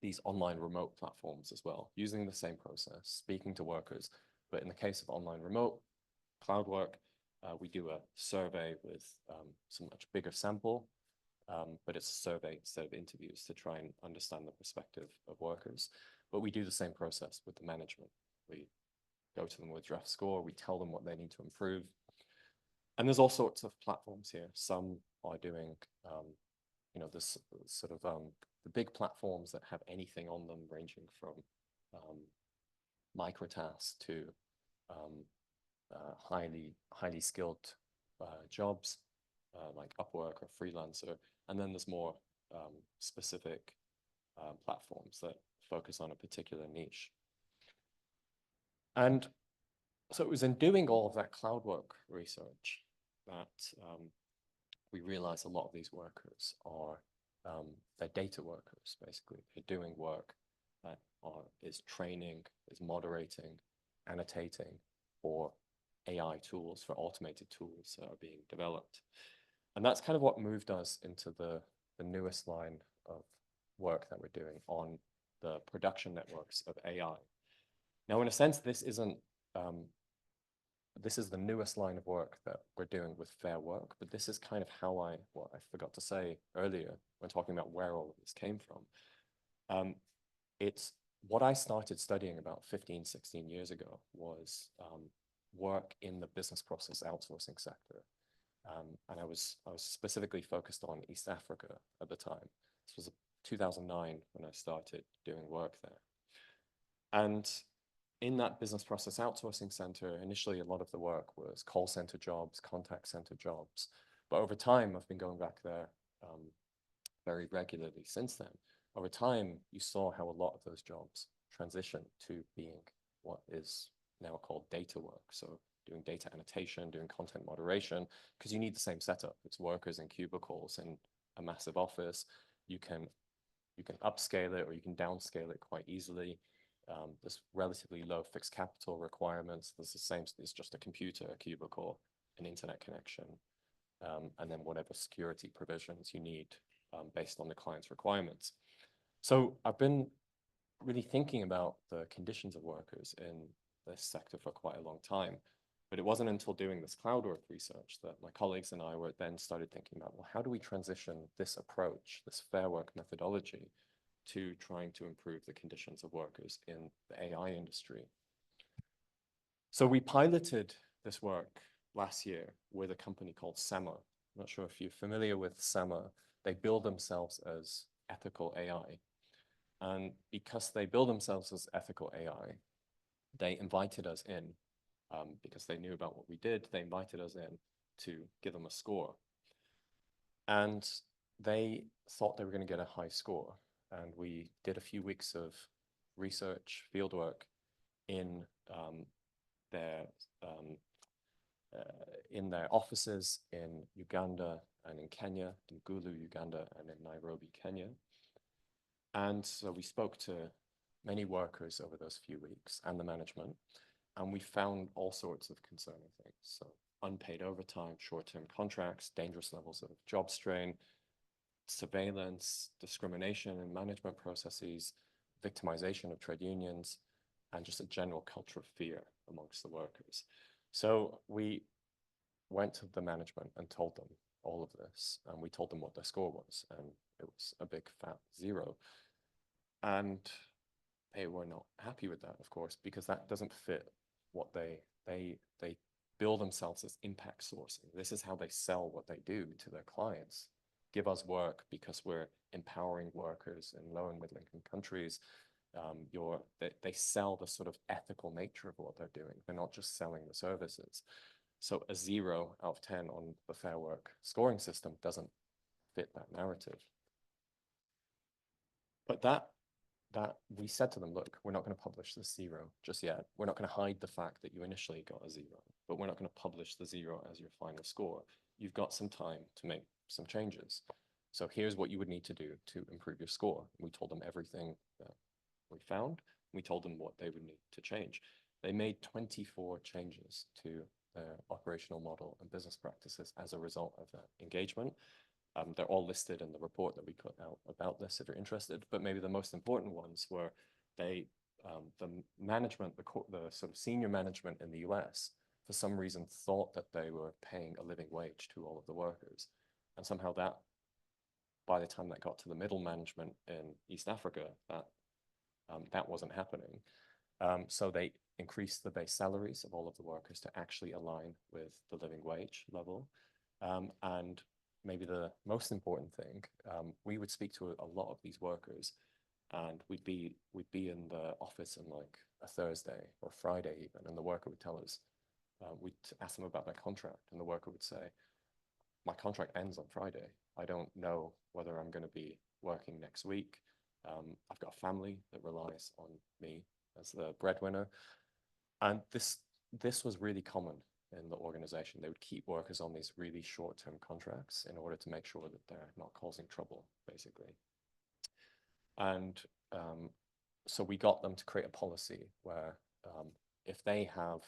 these online remote platforms as well, using the same process, speaking to workers. But in the case of online remote cloud work, we do a survey with some much bigger sample, but it's a survey instead of interviews to try and understand the perspective of workers. But we do the same process with the management. We go to them with draft score, we tell them what they need to improve. And there's all sorts of platforms here. Some are doing, this sort of the big platforms that have anything on them, ranging from microtasks to highly skilled jobs like Upwork or Freelancer. And then there's more specific platforms that focus on a particular niche. And so it was in doing all of that cloud work research that we realized a lot of these workers are they're data workers, basically. They're doing work that is training, is moderating, annotating for AI tools, for automated tools that are being developed. And that's kind of what moved us into the newest line of work that we're doing on the production networks of AI. Now, in a sense, this is the newest line of work that we're doing with Fairwork, but this is kind of how what I forgot to say earlier when talking about where all of this came from. It's what I started studying about 15, 16 years ago was work in the business process outsourcing sector. And I was specifically focused on East Africa at the time. This was 2009 when I started doing work there. And in that business process outsourcing center, initially a lot of the work was call center jobs, contact center jobs. But over time, I've been going back there very regularly since then. Over time, you saw how a lot of those jobs transitioned to being what is now called data work. So doing data annotation, doing content moderation, because you need the same setup. It's workers in cubicles in a massive office. You can upscale it or you can downscale it quite easily. There's relatively low fixed capital requirements. There's the same, it's just a computer, a cubicle, an internet connection, and then whatever security provisions you need based on the client's requirements. So I've been really thinking about the conditions of workers in this sector for quite a long time. But it wasn't until doing this cloud work research that my colleagues and I then started thinking about, well, how do we transition this approach, this fair work methodology, to trying to improve the conditions of workers in the AI industry? So we piloted this work last year with a company called Semma. I'm not sure if you're familiar with Semma. They build themselves as ethical AI. And because they build themselves as ethical AI, they invited us in because they knew about what we did. They invited us in to give them a score. And they thought they were going to get a high score. And we did a few weeks of research, fieldwork, in their um, in their offices in Uganda and in Kenya, in Gulu, Uganda, and in Nairobi, Kenya. And so we spoke to many workers over those few weeks and the management, and we found all sorts of concerning things. So unpaid overtime, short-term contracts, dangerous levels of job strain, surveillance, discrimination in management processes, victimization of trade unions, and just a general culture of fear amongst the workers. So we went to the management and told them all of this, and we told them what their score was, and it was a big fat 0. And they were not happy with that, of course, because that doesn't fit what they bill themselves as impact sourcing. This is how they sell what they do to their clients. Give us work because we're empowering workers in low and middle income countries. They sell the sort of ethical nature of what they're doing. They're not just selling the services. So a 0 out of 10 on the Fairwork scoring system doesn't fit that narrative. But that we said to them, look, we're not going to publish the 0 just yet. We're not going to hide the fact that you initially got a 0, but we're not going to publish the 0 as your final score. You've got some time to make some changes. So here's what you would need to do to improve your score. We told them everything that we found. We told them what they would need to change. They made 24 changes to their operational model and business practices as a result of that engagement. They're all listed in the report that we put out about this if you're interested, but maybe the most important ones were the management, the sort of senior management in the US, for some reason thought that they were paying a living wage to all of the workers. And somehow that, by the time that got to the middle management in East Africa, that wasn't happening. So they increased the base salaries of all of the workers to actually align with the living wage level. And maybe the most important thing, we would speak to a lot of these workers, and we'd be in the office on like a Thursday or Friday even, and the worker would tell us, we'd ask them about their contract, and the worker would say, my contract ends on Friday. I don't know whether I'm going to be working next week. I've got a family that relies on me as the breadwinner. And this was really common in the organization. They would keep workers on these really short-term contracts in order to make sure that they're not causing trouble, basically. And so we got them to create a policy where if they have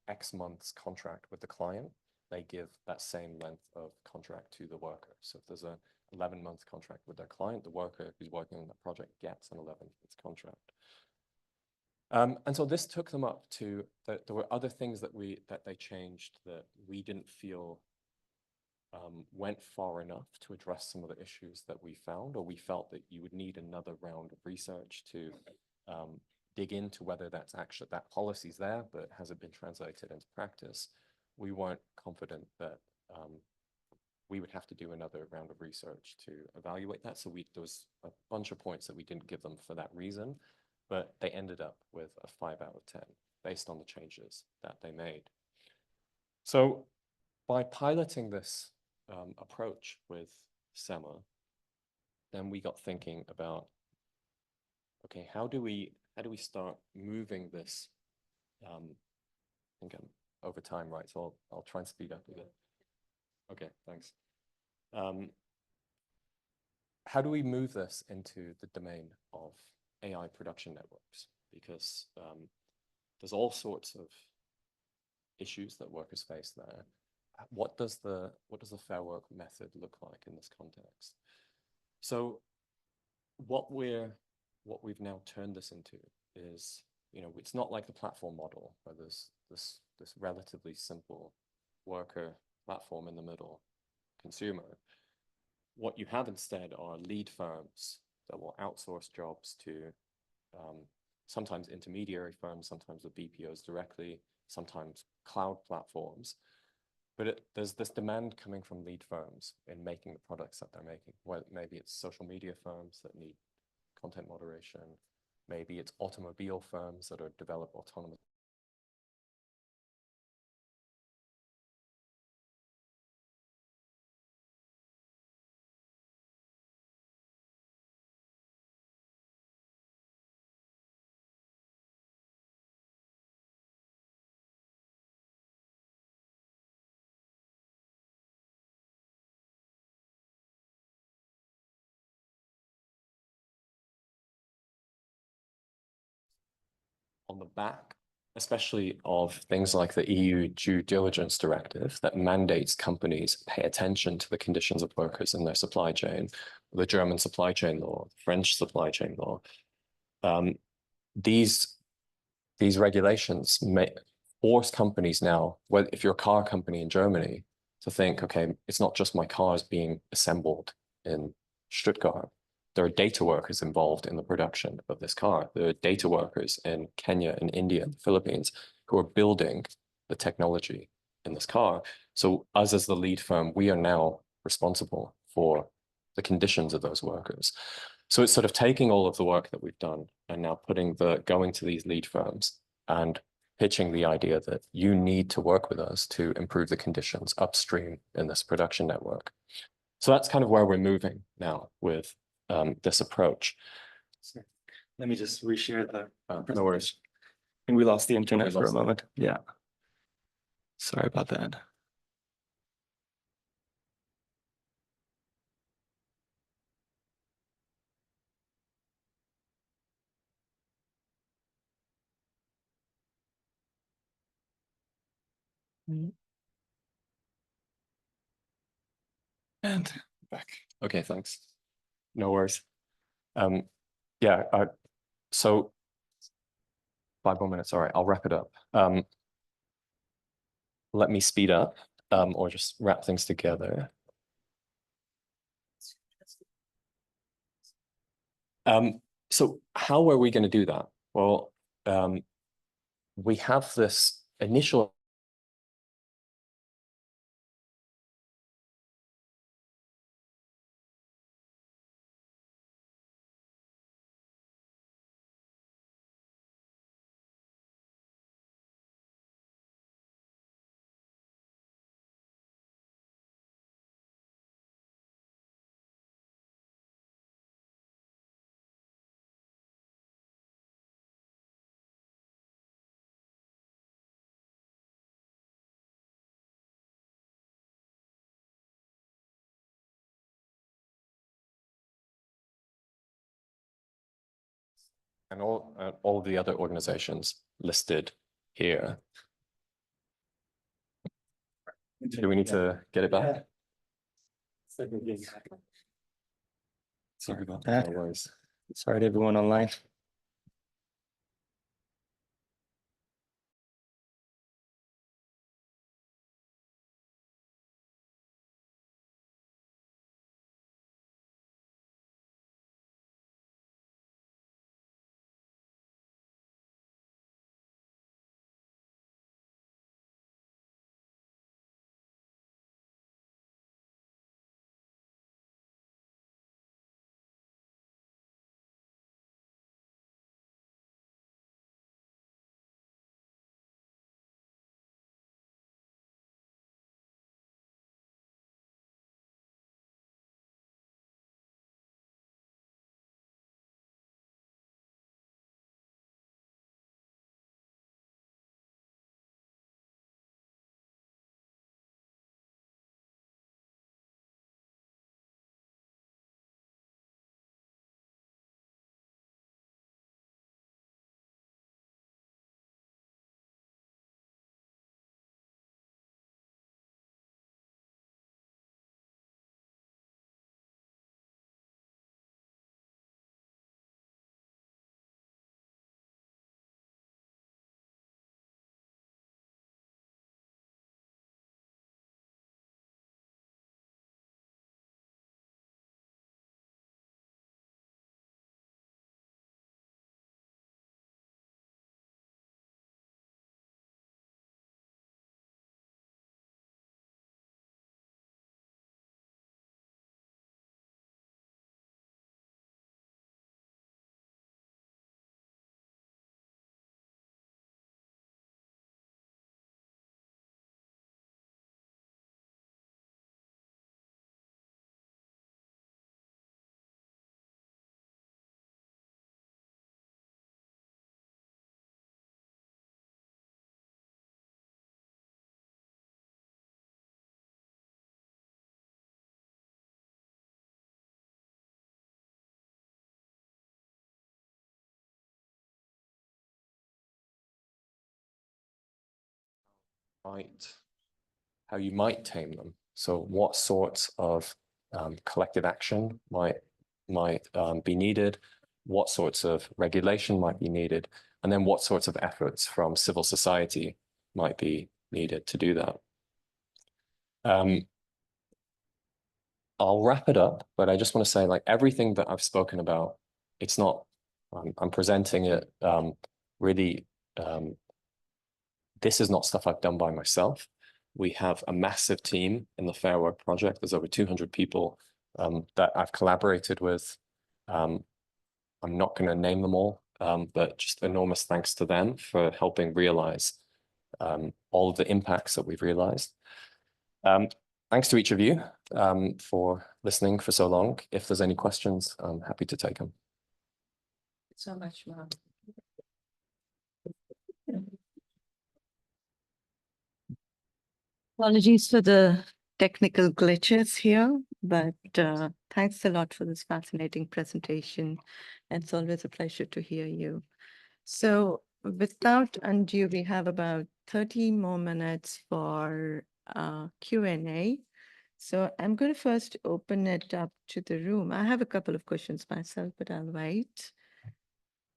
X months contract with the client, they give that same length of contract to the worker. So if there's a 11-month contract with their client, the worker who's working on that project gets an 11-month contract. And so this took them up to that. There were other things that they changed that we didn't feel went far enough to address some of the issues that we found, or we felt that you would need another round of research to dig into whether that's actually, that policy's there, but has it been translated into practice. We weren't confident that we would have to do another round of research to evaluate that. So there was a bunch of points that we didn't give them for that reason, but they ended up with a 5 out of 10 based on the changes that they made. So by piloting this approach with SEMA, then we got thinking about, okay, how do we start moving this? I think I'm over time, right? So I'll try and speed up a bit. Okay, thanks. How do we move this into the domain of AI production networks? Because there's all sorts of issues that workers face there. What does the Fairwork method look like in this context? So what we've now turned this into is, it's not like the platform model where there's this relatively simple worker platform in the middle, consumer. What you have instead are lead firms that will outsource jobs to sometimes intermediary firms, sometimes the BPOs directly, sometimes cloud platforms. But there's this demand coming from lead firms in making the products that they're making. Well, maybe it's social media firms that need content moderation. Maybe it's automobile firms that are develop autonomous on the back, especially of things like the EU due diligence directive that mandates companies pay attention to the conditions of workers in their supply chain, the German supply chain law, the French supply chain law. These regulations may force companies now, well, if you're a car company in Germany, to think, okay, it's not just my cars being assembled in Stuttgart. There are data workers involved in the production of this car. There are data workers in Kenya and India and the Philippines who are building the technology in this car. So us as the lead firm, we are now responsible for the conditions of those workers. So it's sort of taking all of the work that we've done and now going to these lead firms and pitching the idea that you need to work with us to improve the conditions upstream in this production network. So that's kind of where we're moving now with this approach. Let me just reshare the. No worries. I think we lost the internet for a moment. Yeah. Sorry about that. And back. Okay, thanks. No worries. Yeah, so 5 more minutes. All right, I'll wrap it up. Let me speed up or just wrap things together. So how are we going to do that? Well, we have this initial and all of the other organizations listed here. Do we need to get it back? Sorry about that. No worries. Sorry to everyone online. might tame them. So what sorts of collective action might be needed, what sorts of regulation might be needed, and then what sorts of efforts from civil society might be needed to do that. I'll wrap it up, but I just want to say, like, everything that I've spoken about, it's not, I'm presenting it really, this is not stuff I've done by myself. We have a massive team in the Fairwork project. There's over 200 people that I've collaborated with. I'm not going to name them all, but just enormous thanks to them for helping realize all of the impacts that we've realized. Thanks to each of you for listening for so long. If there's any questions, I'm happy to take them. So much, Mark. Apologies for the technical glitches here, but thanks a lot for this fascinating presentation. It's always a pleasure to hear you. So without undue, we have about 30 more minutes for Q&A. So I'm going to first open it up to the room. I have a couple of questions myself, but I'll wait.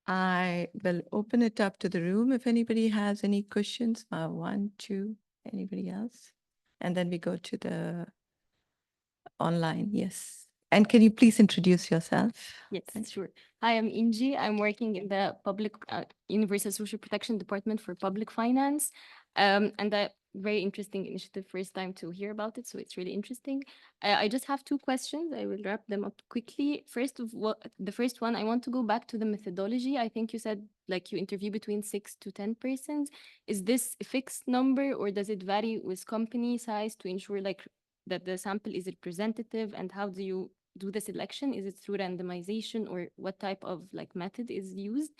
I will open it up to the room if anybody has any questions. One, two, anybody else? And then we go to the online. Yes. And can you please introduce yourself? Yes, sure. Hi, I'm Inji. I'm working in the public Universal Social Protection Department for Public Finance. And a very interesting initiative, first time to hear about it. So it's really interesting. I just have two questions. I will wrap them up quickly. The first one, I want to go back to the methodology. I think you said like you interview between 6 to 10 persons. Is this a fixed number or does it vary with company size to ensure like that the sample is representative, and how do you do the selection? Is it through randomization or what type of like method is used?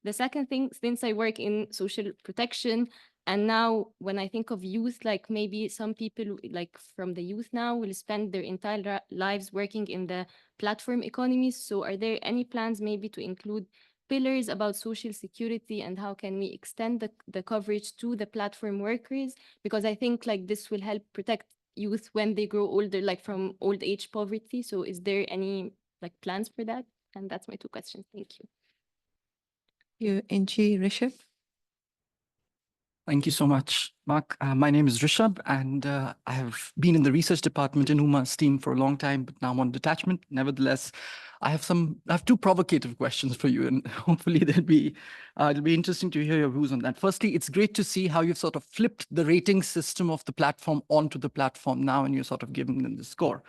The second thing, since I work in social protection, and now when I think of youth, like maybe some people like from the youth now will spend their entire lives working in the platform economies. So are there any plans maybe to include pillars about social security and how can we extend the coverage to the platform workers? Because I think like this will help protect youth when they grow older, like from old age poverty. So is there any like plans for that? And that's my two questions. Thank you. You, Inji, Rishabh? Thank you so much, Mark. My name is Rishabh, and I have been in the research department in Uma's team for a long time, but now I'm on detachment. Nevertheless, I have two provocative questions for you, and hopefully it'll be interesting to hear your views on that. Firstly, it's great to see how you've sort of flipped the rating system of the platform onto the platform now, and you're sort of giving them the score.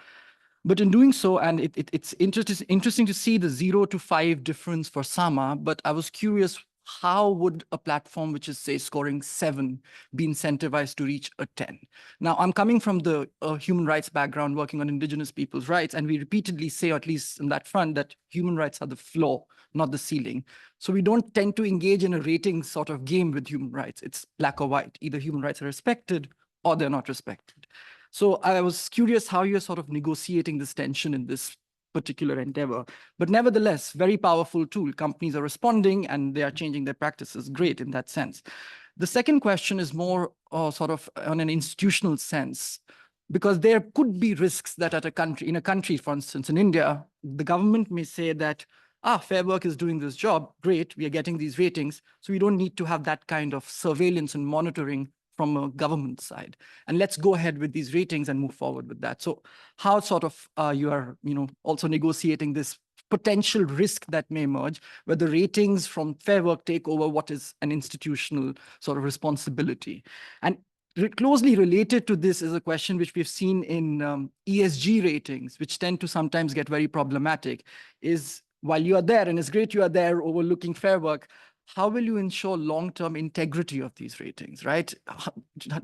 But in doing so, and it's interesting to see the 0 to 5 difference for Sama, but I was curious, how would a platform which is, say, scoring 7 be incentivized to reach a 10? Now, I'm coming from the human rights background, working on indigenous people's rights, and we repeatedly say, or at least on that front, that human rights are the floor, not the ceiling. So we don't tend to engage in a rating sort of game with human rights. It's black or white. Either human rights are respected or they're not respected. So I was curious how you're sort of negotiating this tension in this particular endeavor. But nevertheless, very powerful tool. Companies are responding and they are changing their practices. Great in that sense. The second question is more sort of on an institutional sense, because there could be risks that in a country, for instance, in India, the government may say that, Fairwork is doing this job, great, we are getting these ratings, so we don't need to have that kind of surveillance and monitoring from a government side. And let's go ahead with these ratings and move forward with that. So how sort of you are also negotiating this potential risk that may emerge, where the ratings from Fairwork take over what is an institutional sort of responsibility. And closely related to this is a question which we've seen in ESG ratings, which tend to sometimes get very problematic, is while you are there, and it's great you are there overlooking Fairwork, how will you ensure long-term integrity of these ratings, right?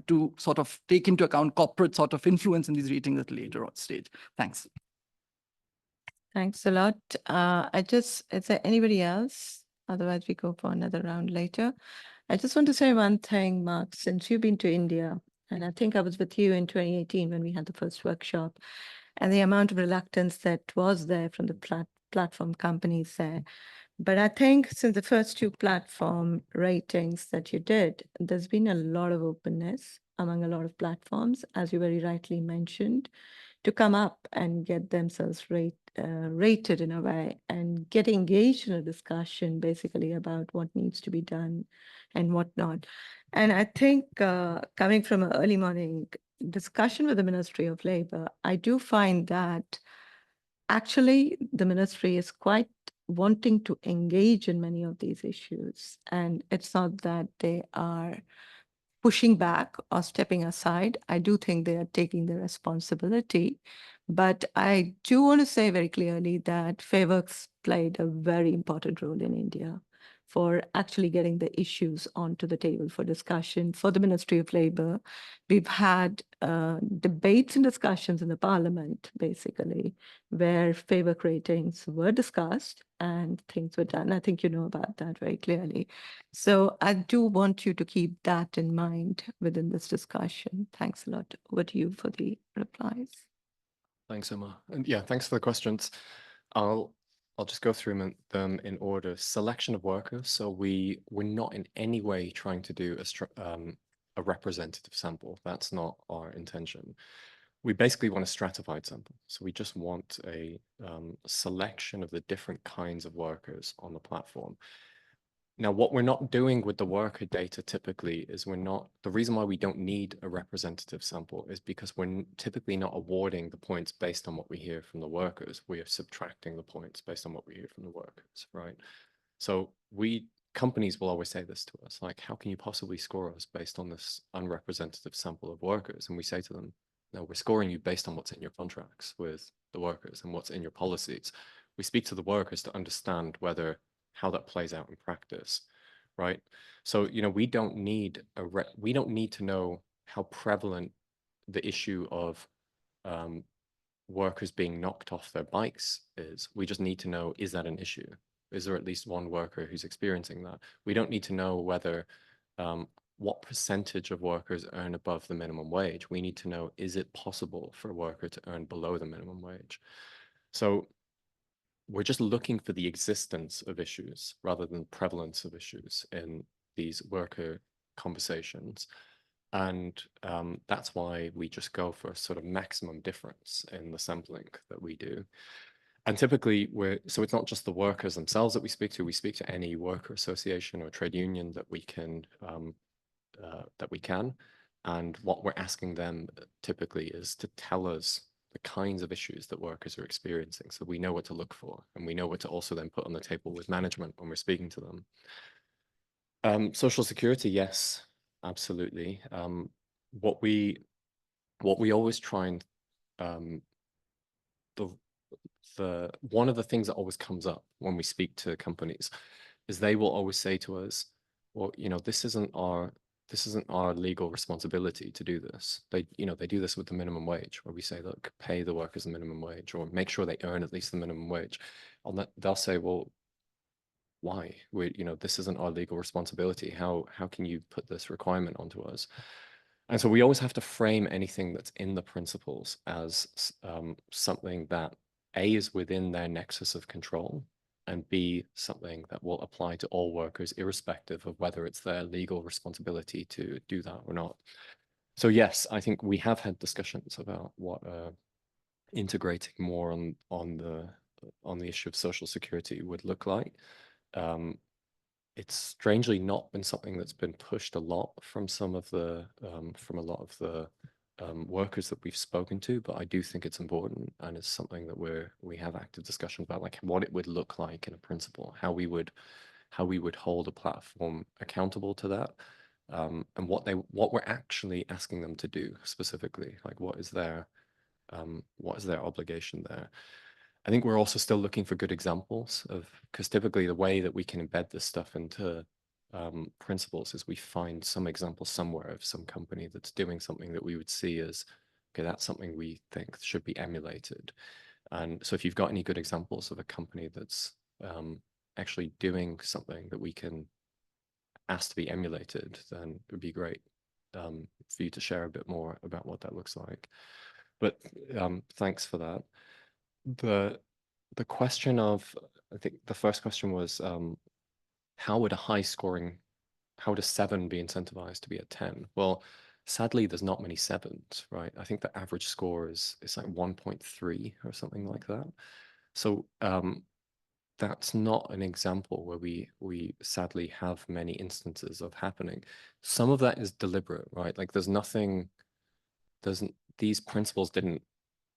To sort of take into account corporate sort of influence in these ratings at a later stage. Thanks. Thanks a lot. Is there anybody else? Otherwise, we go for another round later. I just want to say one thing, Mark, since you've been to India, and I think I was with you in 2018 when we had the first workshop, and the amount of reluctance that was there from the platform companies there. But I think since the first two platform ratings that you did, there's been a lot of openness among a lot of platforms, as you very rightly mentioned, to come up and get themselves rated in a way and get engaged in a discussion basically about what needs to be done and what not. And I think coming from an early morning discussion with the Ministry of Labor, I do find that actually the ministry is quite wanting to engage in many of these issues. And it's not that they are pushing back or stepping aside. I do think they are taking the responsibility. But I do want to say very clearly that Fairworks played a very important role in India for actually getting the issues onto the table for discussion for the Ministry of Labor. We've had debates and discussions in the parliament, basically, where Fairwork ratings were discussed and things were done. I think you know about that very clearly. So I do want you to keep that in mind within this discussion. Thanks a lot. Over to you for the replies. Thanks, Emma. And yeah, thanks for the questions. I'll just go through them in order. Selection of workers. So we're not in any way trying to do a representative sample. That's not our intention. We basically want a stratified sample. So we just want a selection of the different kinds of workers on the platform. Now, what we're not doing with the worker data typically is the reason why we don't need a representative sample is because we're typically not awarding the points based on what we hear from the workers. We are subtracting the points based on what we hear from the workers, right? So companies will always say this to us, like, how can you possibly score us based on this unrepresentative sample of workers? And we say to them, no, we're scoring you based on what's in your contracts with the workers and what's in your policies. We speak to the workers to understand how that plays out in practice, right? So, we don't need to know how prevalent the issue of workers being knocked off their bikes is. We just need to know, is that an issue? Is there at least one worker who's experiencing that? We don't need to know what percentage of workers earn above the minimum wage. We need to know, is it possible for a worker to earn below the minimum wage? So we're just looking for the existence of issues rather than prevalence of issues in these worker conversations. And that's why we just go for sort of maximum difference in the sampling that we do. And typically so it's not just the workers themselves that we speak to any worker association or trade union that we can. And what we're asking them typically is to tell us the kinds of issues that workers are experiencing, so we know what to look for, and we know what to also then put on the table with management when we're speaking to them. Social security, yes, absolutely. What we always try and one of the things that always comes up when we speak to companies is they will always say to us, well, this isn't our legal responsibility to do this. They do this with the minimum wage, where we say, look, pay the workers the minimum wage, or make sure they earn at least the minimum wage. They'll say, well, why? This isn't our legal responsibility. How can you put this requirement onto us? And so we always have to frame anything that's in the principles as something that A, is within their nexus of control, and B, something that will apply to all workers, irrespective of whether it's their legal responsibility to do that or not. So yes, I think we have had discussions about what integrating more on the issue of social security would look like. It's strangely not been something that's been pushed a lot from a lot of the workers that we've spoken to, but I do think it's important, and it's something that we have active discussion about, like what it would look like in a principle, how we would hold a platform accountable to that, and what we're actually asking them to do specifically, like what is their obligation there. I think we're also still looking for good examples because typically the way that we can embed this stuff into principles is we find some example somewhere of some company that's doing something that we would see as, okay, that's something we think should be emulated. And so if you've got any good examples of a company that's actually doing something that we can ask to be emulated, then it would be great for you to share a bit more about what that looks like. But thanks for that. the question of, I think the first question was, how would how would a 7 be incentivized to be a 10? Well, sadly, there's not many 7s, right? I think the average score is like 1.3 or something like that. So that's not an example where we sadly have many instances of happening. Some of that is deliberate, right? Like these principles didn't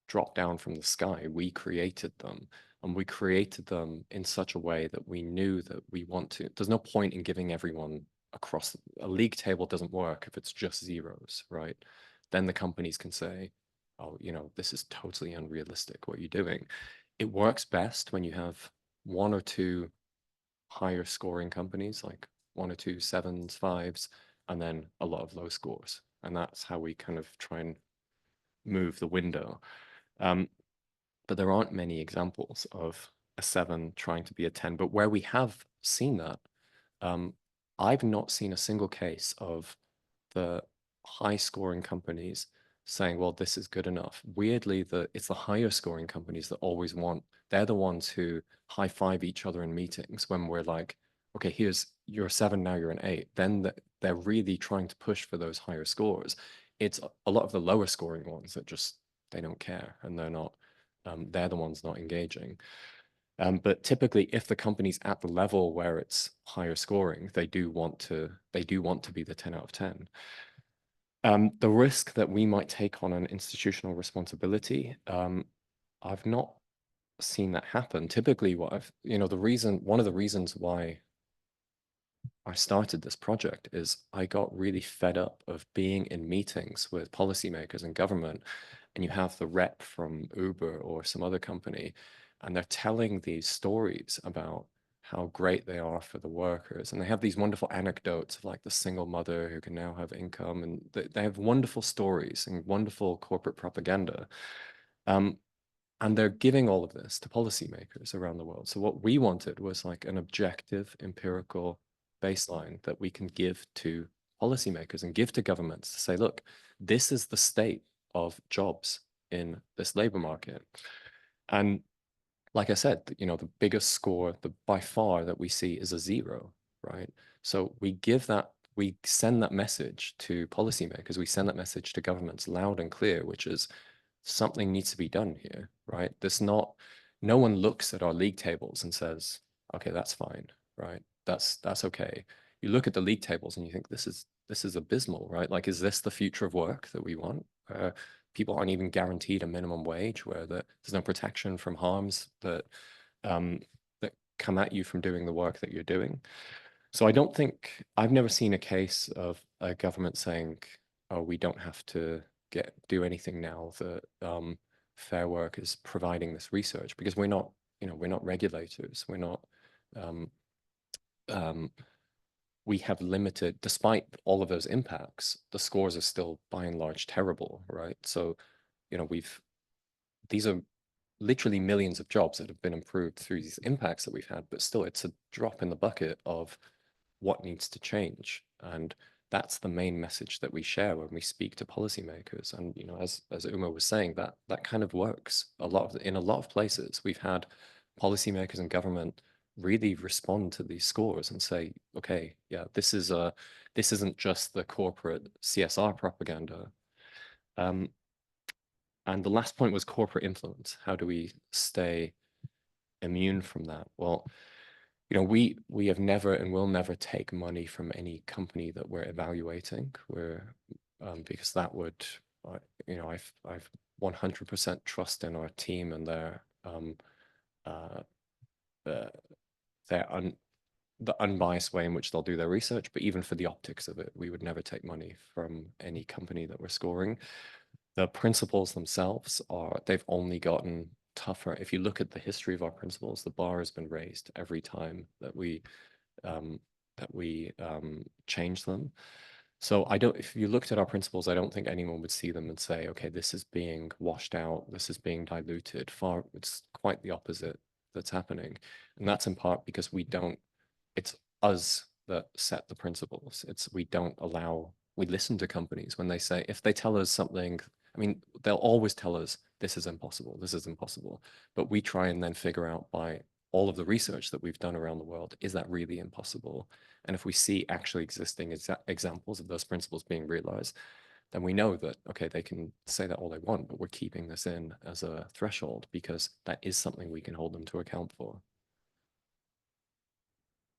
drop down from the sky. We created them, and we created them in such a way that we knew that we want to. There's no point in giving everyone across a league table. Doesn't work if it's just zeros, right? Then the companies can say, oh, this is totally unrealistic what you're doing. It works best when you have one or two higher scoring companies, like one or two 7s, 5s, and then a lot of low scores. And that's how we kind of try and move the window. But there aren't many examples of a 7 trying to be a 10. But where we have seen that, I've not seen a single case of the high scoring companies saying, well, this is good enough. Weirdly, it's the higher scoring companies that always they're the ones who high five each other in meetings when we're like, okay, you're a 7, now you're an 8. Then they're really trying to push for those higher scores. It's a lot of the lower scoring ones that they don't care, and they're the ones not engaging. But typically, if the company's at the level where it's higher scoring, they do want to be the 10 out of 10. The risk that we might take on an institutional responsibility, I've not seen that happen. Typically, one of the reasons why I started this project is I got really fed up of being in meetings with policymakers and government, and you have the rep from Uber or some other company, and they're telling these stories about how great they are for the workers. And they have these wonderful anecdotes of like the single mother who can now have income, and they have wonderful stories and wonderful corporate propaganda. And they're giving all of this to policymakers around the world. So what we wanted was like an objective, empirical baseline that we can give to policymakers and give to governments to say, look, this is the state of jobs in this labor market. And like I said, the biggest score, by far, that we see is a 0, right? So we send that message to policymakers, we send that message to governments loud and clear, which is something needs to be done here, right? No one looks at our league tables and says, okay, that's fine, right? That's okay. You look at the league tables and you think this is abysmal, right? Like, is this the future of work that we want? People aren't even guaranteed a minimum wage, where there's no protection from harms that come at you from doing the work that you're doing. So I've never seen a case of a government saying, oh, we don't have to do anything now that Fairwork is providing this research, because we're not regulators. We're not, we have limited, despite all of those impacts, the scores are still by and large terrible, right? So, these are literally millions of jobs that have been improved through these impacts that we've had, but still it's a drop in the bucket of what needs to change. And that's the main message that we share when we speak to policymakers. And as Uma was saying, that kind of works in a lot of places. We've had policymakers and government really respond to these scores and say, okay, yeah, this isn't just the corporate CSR propaganda. And the last point was corporate influence. How do we stay immune from that? Well, we have never and will never take money from any company that we're evaluating. Because that would, I've 100% trust in our team and the unbiased way in which they'll do their research. But even for the optics of it, we would never take money from any company that we're scoring. The principles themselves they've only gotten tougher. If you look at the history of our principles, the bar has been raised every time that we change them. So if you looked at our principles, I don't think anyone would see them and say, okay, this is being washed out, this is being diluted. It's quite the opposite that's happening. And that's in part because it's us that set the principles. We listen to companies when they say, if they tell us something, I mean, they'll always tell us this is impossible, this is impossible. But we try and then figure out by all of the research that we've done around the world, is that really impossible? And if we see actually existing examples of those principles being realized, then we know that, okay, they can say that all they want, but we're keeping this in as a threshold because that is something we can hold them to account for.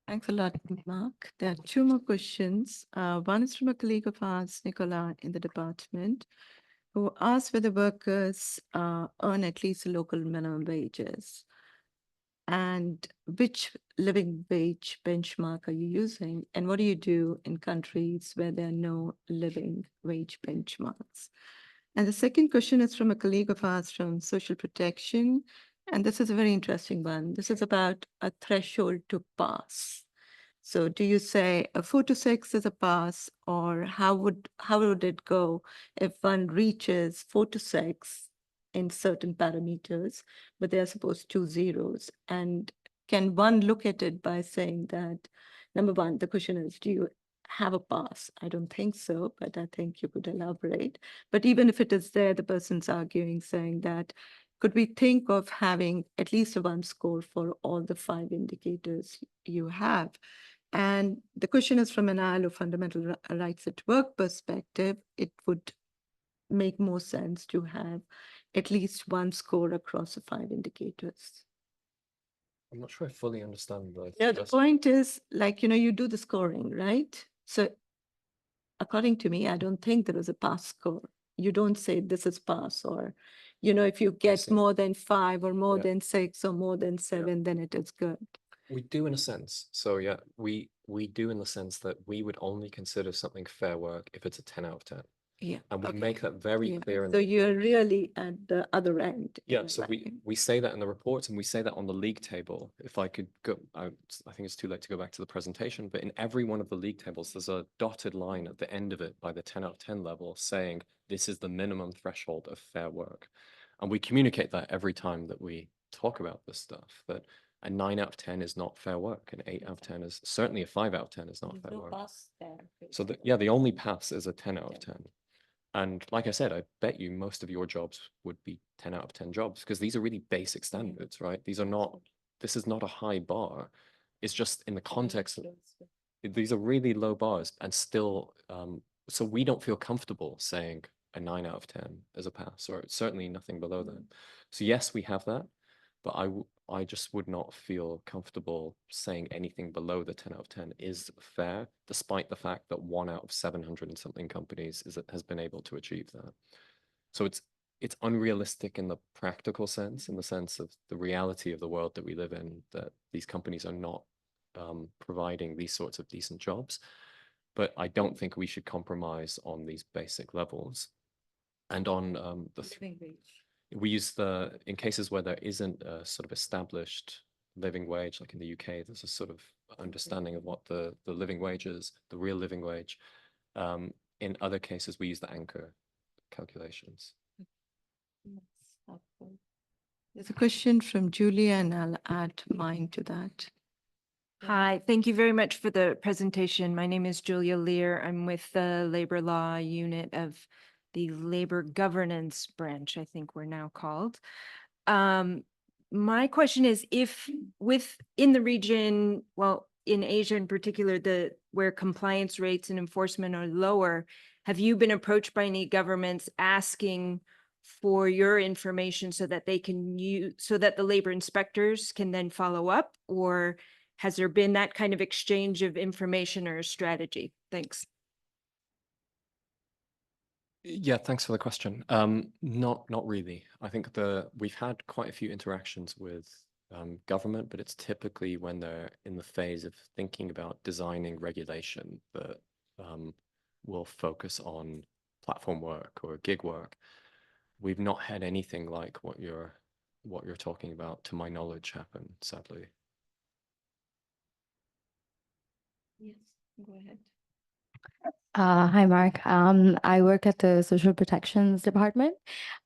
Thanks a lot, Mark. There are two more questions. One is from a colleague of ours, Nicola, in the department, who asked whether workers earn at least local minimum wages. And which living wage benchmark are you using? And what do you do in countries where there are no living wage benchmarks? And the second question is from a colleague of ours from Social Protection. And this is a very interesting one. This is about a threshold to pass. So do you say a 4 to 6 is a pass, or how would it go if one reaches 4 to 6 in certain parameters, but there are supposed 2 zeros? And can one look at it by saying that, number one, the question is, do you have a pass? I don't think so, but I think you could elaborate. But even if it is there, the person's arguing, saying that, could we think of having at least a 1 score for all the 5 indicators you have? And the question is from an ILO fundamental rights at work perspective, it would make more sense to have at least 1 score across the 5 indicators. I'm not sure I fully understand the Yeah, the point is, like, you do the scoring, right? So according to me, I don't think there is a pass score. You don't say this is pass, or, if you get see. more than 5 or more Yeah. than 6 or more than 7, then it is good. We do in a sense. So yeah, we do in the sense that we would only consider something fair work if it's a 10 out of 10. Yeah. And we okay. make that very Yeah. clear. So you're really at the other end. in Yeah, a so way. we say that in the reports, and we say that on the league table. If I could go, I think it's too late to go back to the presentation, but in every one of the league tables, there's a dotted line at the end of it by the 10 out of 10 level saying this is the minimum threshold of fair work. And we communicate that every time that we talk about this stuff, that a 9 out of 10 is not fair work. An 8 out of 10 is certainly a 5 out of 10 is not There's fair no work. pass there. So the only pass is a 10 out of 10. And like I said, I bet you most of your jobs would be 10 out of 10 jobs, because these are really basic standards, right? These are not, this is not a high bar. It's just in the context of, these are really low bars, and still, so we don't feel comfortable saying a 9 out of 10 as a pass, or certainly nothing below that. So yes, we have that, but I just would not feel comfortable saying anything below the 10 out of 10 is fair, despite the fact that 1 out of 700 and something companies has been able to achieve that. So it's unrealistic in the practical sense, in the sense of the reality of the world that we live in, that these companies are not providing these sorts of decent jobs. But I don't think we should compromise on these basic levels. And on the Living wage. we use in cases where there isn't a sort of established living wage, like in the UK, there's a sort of understanding of what the living wage is, the real living wage. In other cases, we use the anchor calculations. There's a question from Julia, and I'll add mine to that. Hi, thank you very much for the presentation. My name is Julia Lear. I'm with the Labor Law Unit of the Labor Governance Branch, I think we're now called. My question is, if in the region, well, in Asia in particular, where compliance rates and enforcement are lower, have you been approached by any governments asking for your information so that they can so that the labor inspectors can then follow up? Or has there been that kind of exchange of information or strategy? Thanks. Yeah, thanks for the question. Not really. I think we've had quite a few interactions with government, but it's typically when they're in the phase of thinking about designing regulation that will focus on platform work or gig work. We've not had anything like what you're talking about, to my knowledge, happen, sadly. Yes, go ahead. Hi, Mark. I work at the Social Protections Department,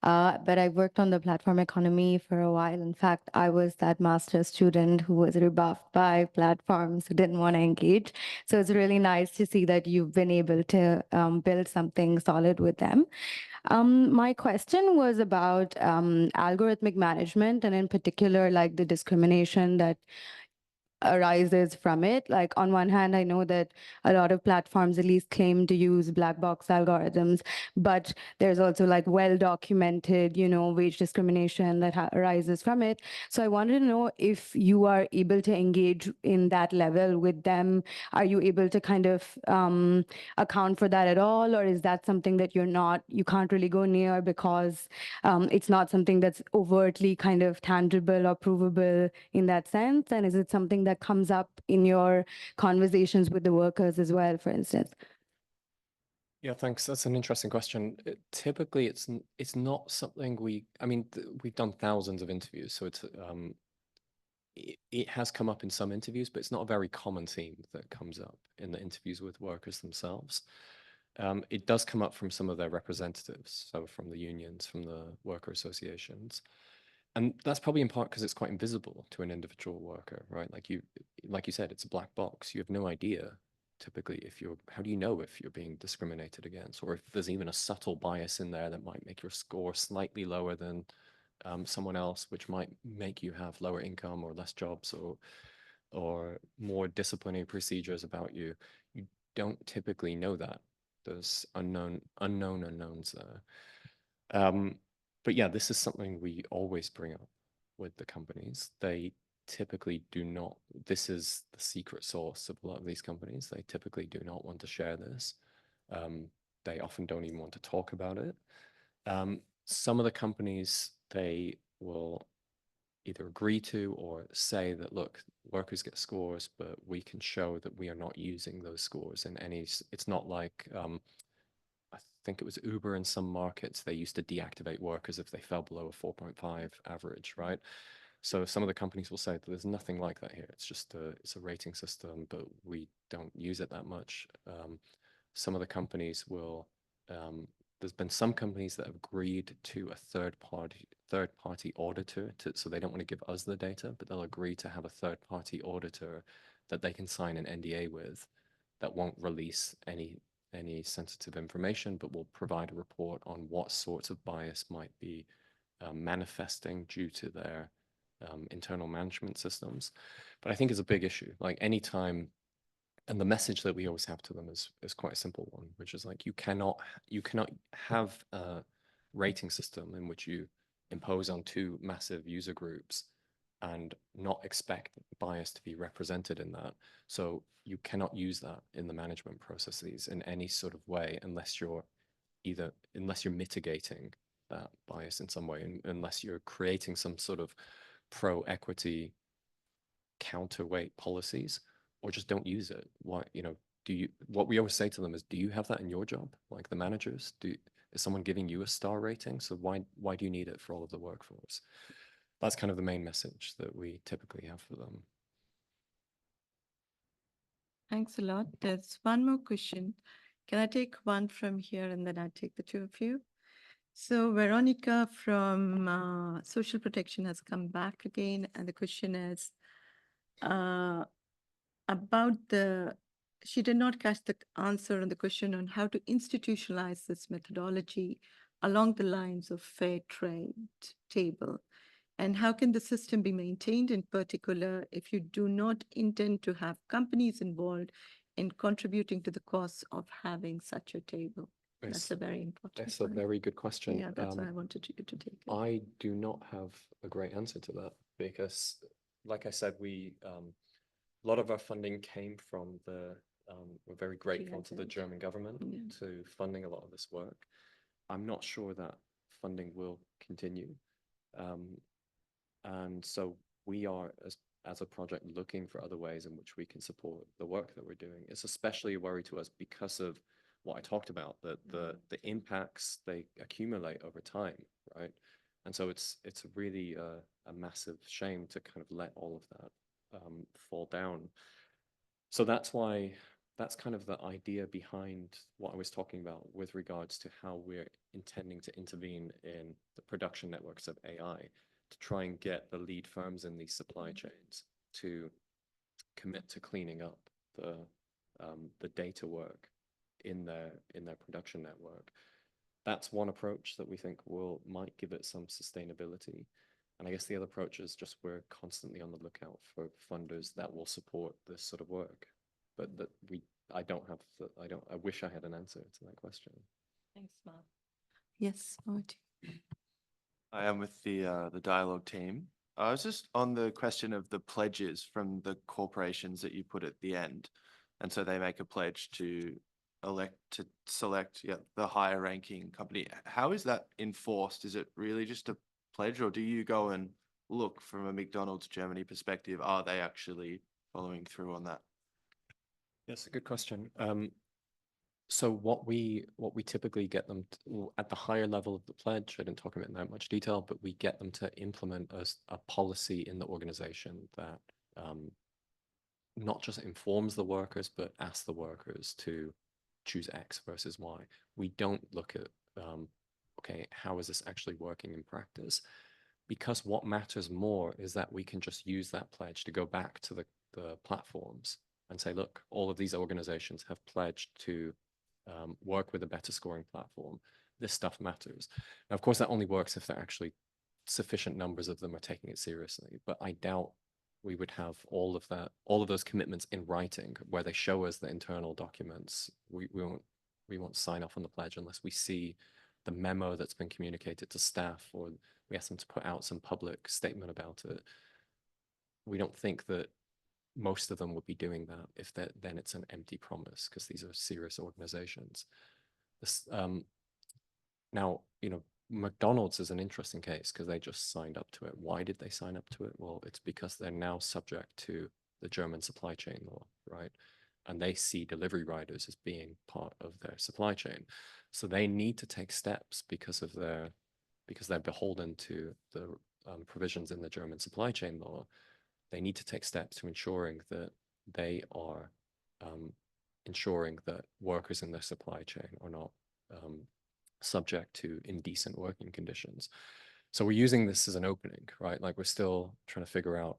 but I worked on the platform economy for a while. In fact, I was that master's student who was rebuffed by platforms who didn't want to engage. So it's really nice to see that you've been able to build something solid with them. My question was about algorithmic management, and in particular, like the discrimination that arises from it. Like on one hand, I know that a lot of platforms at least claim to use black box algorithms, but there's also like well documented, wage discrimination that arises from it. So I wanted to know if you are able to engage in that level with them. Are you able to kind of account for that at all, or is that something that you can't really go near because it's not something that's overtly kind of tangible or provable in that sense? And is it something that comes up in your conversations with the workers as well, for instance? Yeah, thanks. That's an interesting question. Typically, it's not something we've done thousands of interviews, so it has come up in some interviews, but it's not a very common theme that comes up in the interviews with workers themselves. It does come up from some of their representatives, so from the unions, from the worker associations. And that's probably in part because it's quite invisible to an individual worker, right? Like you said, it's a black box. You have no idea typically how do you know if you're being discriminated against, or if there's even a subtle bias in there that might make your score slightly lower than someone else, which might make you have lower income or less jobs or more disciplinary procedures about you. You don't typically know that. There's unknown unknowns there. But yeah, this is something we always bring up with the companies. They typically do not, this is the secret sauce of a lot of these companies. They typically do not want to share this. They often don't even want to talk about it. Some of the companies, they will either agree to or say that, look, workers get scores, but we can show that we are not using those scores in any, it's not like, I think it was Uber in some markets, they used to deactivate workers if they fell below a 4.5 average, right? So some of the companies will say that there's nothing like that here. It's just it's a rating system, but we don't use it that much. Some of the companies will, there's been some companies that have agreed to a third party auditor so they don't want to give us the data, but they'll agree to have a third party auditor that they can sign an NDA with that won't release any sensitive information, but will provide a report on what sorts of bias might be manifesting due to their internal management systems. But I think it's a big issue. Like anytime, and the message that we always have to them is quite a simple one, which is like you cannot have a rating system in which you impose on two massive user groups and not expect bias to be represented in that. So you cannot use that in the management processes in any sort of way unless you're mitigating that bias in some way, and unless you're creating some sort of pro-equity counterweight policies, or just don't use it. What we always say to them is, do you have that in your job? Like the managers, is someone giving you a star rating? So why do you need it for all of the workforce? That's kind of the main message that we typically have for them. Thanks a lot. There's one more question. Can I take one from here and then I take the two of you? So Veronica from Social Protection has come back again, and the question is she did not catch the answer on the question on how to institutionalize this methodology along the lines of fair trade table. And how can the system be maintained, in particular, if you do not intend to have companies involved in contributing to the costs of having such a table? That's a very important That's a very good question. Yeah, that's why I wanted you to take it. I do not have a great answer to that because, like I said, a lot of our funding came from we're very grateful to the German government to funding a lot of this work. I'm not sure that funding will continue. And so we are, as a project, looking for other ways in which we can support the work that we're doing. It's especially a worry to us because of what I talked about, that the impacts, they accumulate over time, right? And so it's really a massive shame to kind of let all of that fall down. So that's why that's kind of the idea behind what I was talking about with regards to how we're intending to intervene in the production networks of AI to try and get the lead firms in these supply chains to commit to cleaning up the data work in their production network. That's one approach that we think might give it some sustainability. And I guess the other approach is just we're constantly on the lookout for funders that will support this sort of work. But I wish I had an answer to that question. Thanks, Mark. Yes, over to you. I am with the dialogue team. I was just on the question of the pledges from the corporations that you put at the end. And so they make a pledge to select the higher ranking company. How is that enforced? Is it really just a pledge, or do you go and look from a McDonald's Germany perspective? Are they actually following through on that? Yes, a good question. So what we typically get them to, at the higher level of the pledge, I didn't talk about it in that much detail, but we get them to implement a policy in the organization that not just informs the workers, but asks the workers to choose X versus Y. We don't look at, okay, how is this actually working in practice? Because what matters more is that we can just use that pledge to go back to the platforms and say, look, all of these organizations have pledged to work with a better scoring platform. This stuff matters. Now, of course, that only works if there are actually sufficient numbers of them are taking it seriously. But I doubt we would have all of those commitments in writing where they show us the internal documents. We won't sign off on the pledge unless we see the memo that's been communicated to staff, or we ask them to put out some public statement about it. We don't think that most of them would be doing that if then it's an empty promise, because these are serious organizations. Now, McDonald's is an interesting case because they just signed up to it. Why did they sign up to it? Well, it's because they're now subject to the German supply chain law, right? And they see delivery riders as being part of their supply chain. So they need to take steps because they're beholden to the provisions in the German supply chain law. They need to take steps to ensuring that they are ensuring that workers in their supply chain are not subject to indecent working conditions. So we're using this as an opening, right? Like, we're still trying to figure out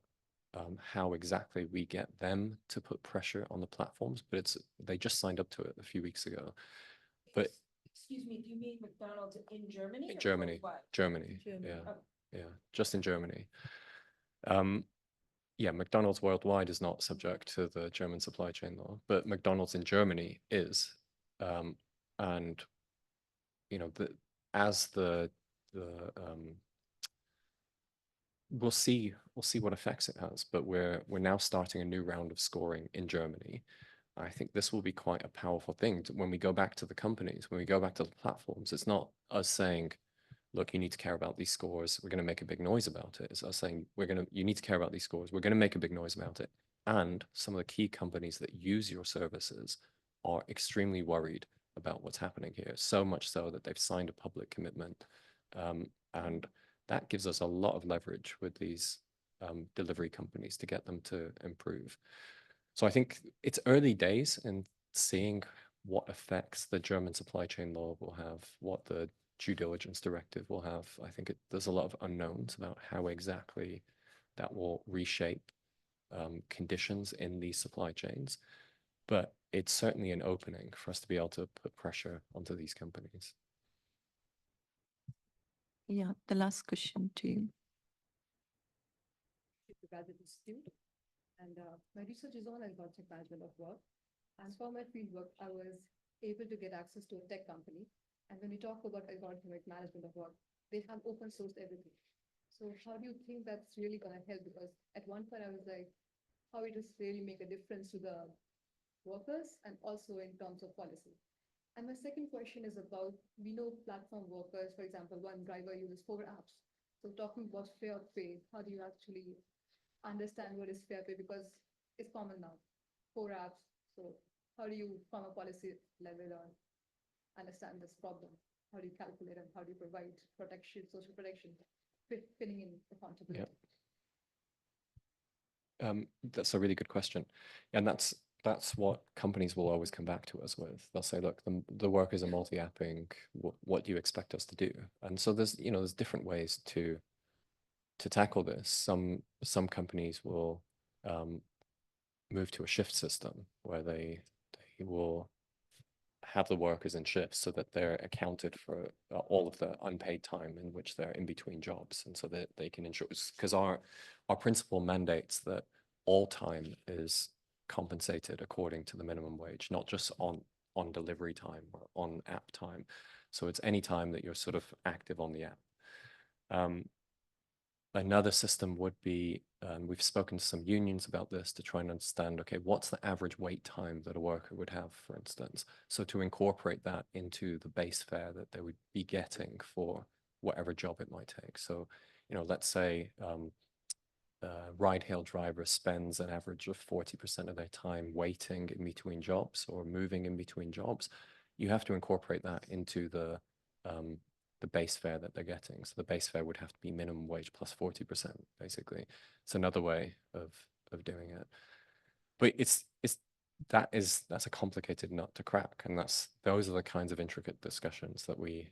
how exactly we get them to put pressure on the platforms, but they just signed up to it a few weeks ago. But Excuse me, do you mean McDonald's in Germany? in Germany, Germany. yeah, just in Germany. Yeah, McDonald's worldwide is not subject to the German supply chain law, but McDonald's in Germany is. And we'll see what effects it has, but we're now starting a new round of scoring in Germany. I think this will be quite a powerful thing when we go back to the companies, when we go back to the platforms. It's not us saying, look, you need to care about these scores, we're going to make a big noise about it. It's us saying, you need to care about these scores, we're going to make a big noise about it. And some of the key companies that use your services are extremely worried about what's happening here, so much so that they've signed a public commitment. And that gives us a lot of leverage with these delivery companies to get them to improve. So I think it's early days in seeing what effects the German supply chain law will have, what the due diligence directive will have. I think there's a lot of unknowns about how exactly that will reshape conditions in these supply chains. But it's certainly an opening for us to be able to put pressure onto these companies. Yeah, the last question to you. Graduate student, and my research is on algorithmic management of work. And for my field work, I was able to get access to a tech company. And when we talk about algorithmic management of work, they have open sourced everything. So how do you think that's really going to help? Because at one point I was like, how it does really make a difference to the workers and also in terms of policy. And my second question is about, we know platform workers, for example, one driver uses 4 apps. So talking about fair pay, how do you actually understand what is fair pay? Because it's common now, 4 apps. So how do you, from a policy level, understand this problem? How do you calculate and how do you provide protection, social protection, filling in accountability? That's a really good question. And that's that's what companies will always come back to us with. They'll say, look, the workers are multi-apping. What do you expect us to do? And so there's different ways to tackle this. Some companies will move to a shift system where they will have the workers in shifts so that they're accounted for all of the unpaid time in which they're in between jobs, and so that they can ensure, because our principle mandates that all time is compensated according to the minimum wage, not just on delivery time or on app time. So it's any time that you're sort of active on the app. Another system would be, we've spoken to some unions about this to try and understand, okay, what's the average wait time that a worker would have, for instance? So to incorporate that into the base fare that they would be getting for whatever job it might take. So, let's say a ride-hail driver spends an average of 40% of their time waiting in between jobs or moving in between jobs. You have to incorporate that into the base fare that they're getting. So the base fare would have to be minimum wage plus 40%, basically. It's another way of doing it. But that's a complicated nut to crack. And those are the kinds of intricate discussions that we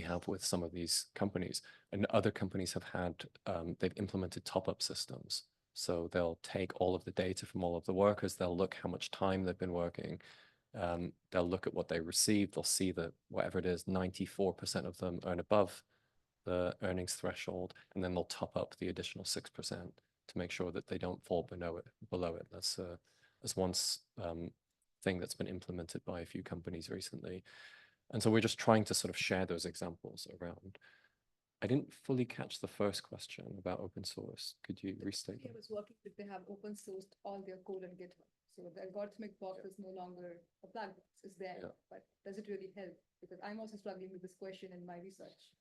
have with some of these companies. And other companies have had, they've implemented top-up systems. So they'll take all of the data from all of the workers, they'll look how much time they've been working, they'll look at what they received, they'll see that whatever it is, 94% of them earn above the earnings threshold, and then they'll top up the additional 6% to make sure that they don't fall below it. That's one thing that's been implemented by a few companies recently. And so we're just trying to sort of share those examples around. I didn't fully catch the first question about open source. Could you restate that? I was working that they have open sourced all their code on GitHub. So the algorithmic box is no longer a black box, it's there, but does it really help? Because I'm also struggling with this question in my research.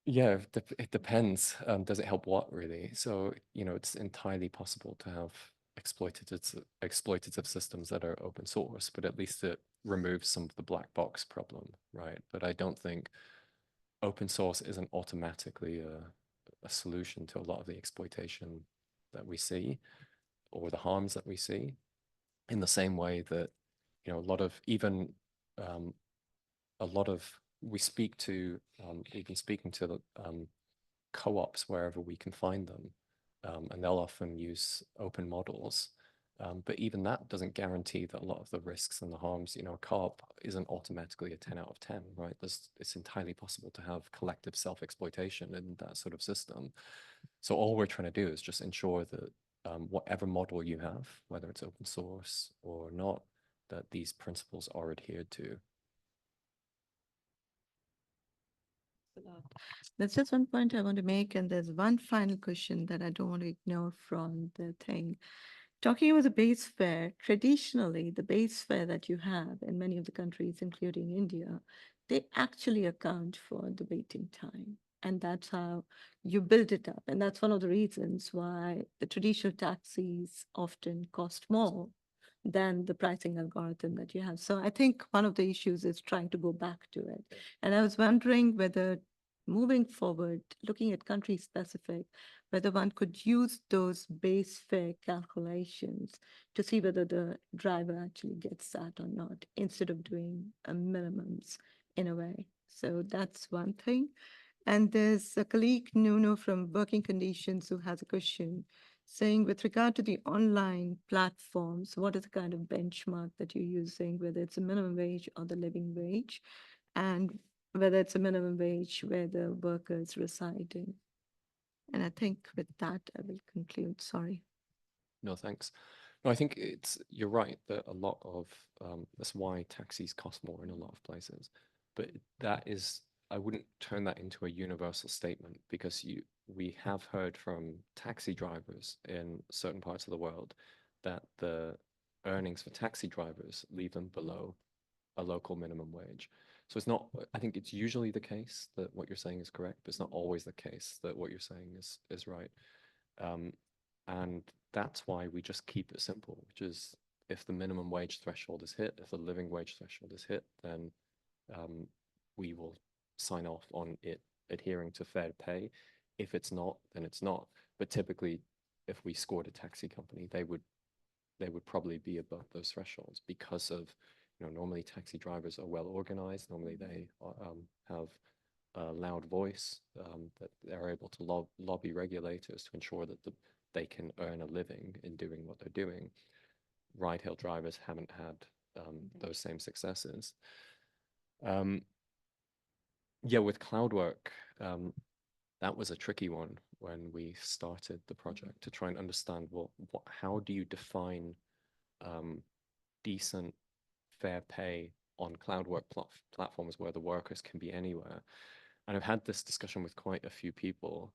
Yeah, it depends. Does it help what, really? So, it's entirely possible to have exploitative systems that are open source, but at least it removes some of the black box problem, right? But I don't think open source isn't automatically a solution to a lot of the exploitation that we see or the harms that we see, in the same way that, we've been speaking to the co-ops wherever we can find them, and they'll often use open models. But even that doesn't guarantee that a lot of the risks and the harms, a co-op isn't automatically a 10 out of 10, right? It's entirely possible to have collective self-exploitation in that sort of system. So all we're trying to do is just ensure that whatever model you have, whether it's open source or not, that these principles are adhered to. That's just one point I want to make, and there's one final question that I don't want to ignore from the thing. Talking about the base fare, traditionally, the base fare that you have in many of the countries, including India, they actually account for the waiting time. And that's how you build it up. And that's one of the reasons why the traditional taxis often cost more than the pricing algorithm that you have. So I think one of the issues is trying to go back to it. And I was wondering whether moving forward, looking at country specific, whether one could use those base fare calculations to see whether the driver actually gets that or not, instead of doing minimums in a way. So that's one thing. And there's a colleague, Nuno, from Working Conditions, who has a question saying, with regard to the online platforms, what is the kind of benchmark that you're using, whether it's a minimum wage or the living wage, and whether it's a minimum wage where the worker is residing? And I think with that, I will conclude. Sorry. No, thanks. No, I think you're right that a lot of, that's why taxis cost more in a lot of places. But I wouldn't turn that into a universal statement, because we have heard from taxi drivers in certain parts of the world that the earnings for taxi drivers leave them below a local minimum wage. So I think it's usually the case that what you're saying is correct, but it's not always the case that what you're saying is right. And that's why we just keep it simple, which is, if the minimum wage threshold is hit, if the living wage threshold is hit, then we will sign off on it adhering to fair pay. If it's not, then it's not. But typically, if we scored a taxi company, they would probably be above those thresholds because of, normally taxi drivers are well organized. Normally they have a loud voice, that they're able to lobby regulators to ensure that they can earn a living in doing what they're doing. Ride-hail drivers haven't had those same successes. Yeah, with Cloudwork, that was a tricky one when we started the project, to try and understand how do you define decent, fair pay on Cloudwork platforms where the workers can be anywhere. And I've had this discussion with quite a few people.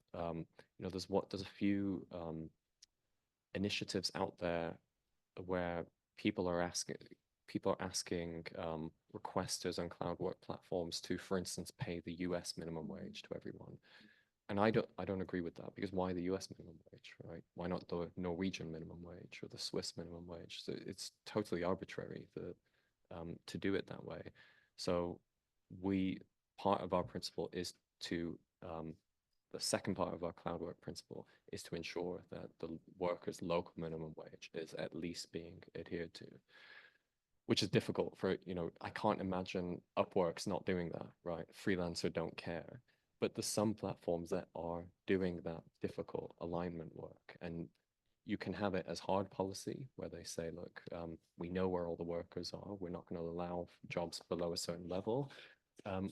There's a few initiatives out there where people are asking requesters on Cloudwork platforms to, for instance, pay the US minimum wage to everyone. And I don't agree with that, because why the US minimum wage, right? Why not the Norwegian minimum wage or the Swiss minimum wage? So it's totally arbitrary to do it that way. So part of our principle is to, the second part of our Cloudwork principle is to ensure that the workers' local minimum wage is at least being adhered to, which is difficult for, I can't imagine Upwork's not doing that, right? Freelancer don't care. But there's some platforms that are doing that difficult alignment work. And you can have it as hard policy, where they say, look, we know where all the workers are. We're not going to allow jobs below a certain level.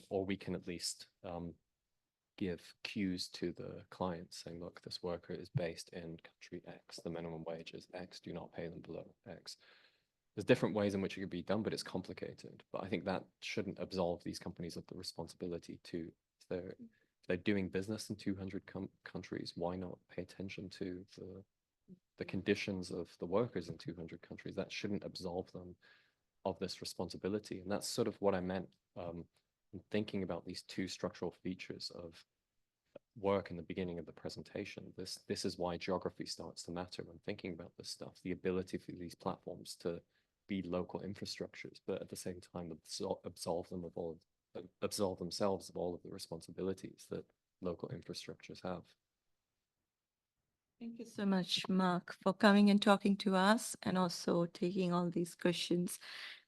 Or we can at least give cues to the client saying, look, this worker is based in country X. The minimum wage is X. Do not pay them below X. There's different ways in which it could be done, but it's complicated. But I think that shouldn't absolve these companies of the responsibility to, if they're doing business in 200 countries, why not pay attention to the conditions of the workers in 200 countries? That shouldn't absolve them of this responsibility. And that's sort of what I meant in thinking about these two structural features of work in the beginning of the presentation. This is why geography starts to matter when thinking about this stuff, the ability for these platforms to be local infrastructures, but at the same time absolve themselves of all of the responsibilities that local infrastructures have. Thank you so much, Mark, for coming and talking to us and also taking all these questions.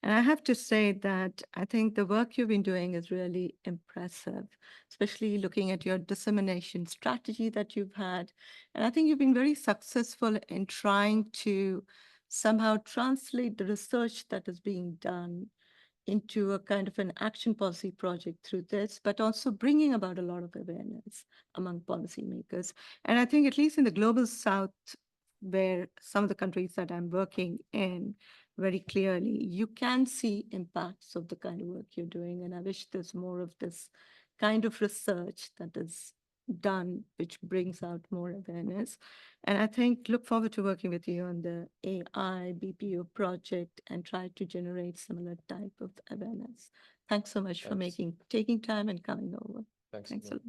And I have to say that I think the work you've been doing is really impressive, especially looking at your dissemination strategy that you've had. And I think you've been very successful in trying to somehow translate the research that is being done into a kind of an action policy project through this, but also bringing about a lot of awareness among policymakers. And I think at least in the global south, where some of the countries that I'm working in, very clearly, you can see impacts of the kind of work you're doing. And I wish there's more of this kind of research that is done, which brings out more awareness. And I think look forward to working with you on the AI BPO project and try to generate similar type of awareness. Thanks so much for Thanks. taking time and coming over. Thanks. Thanks a lot.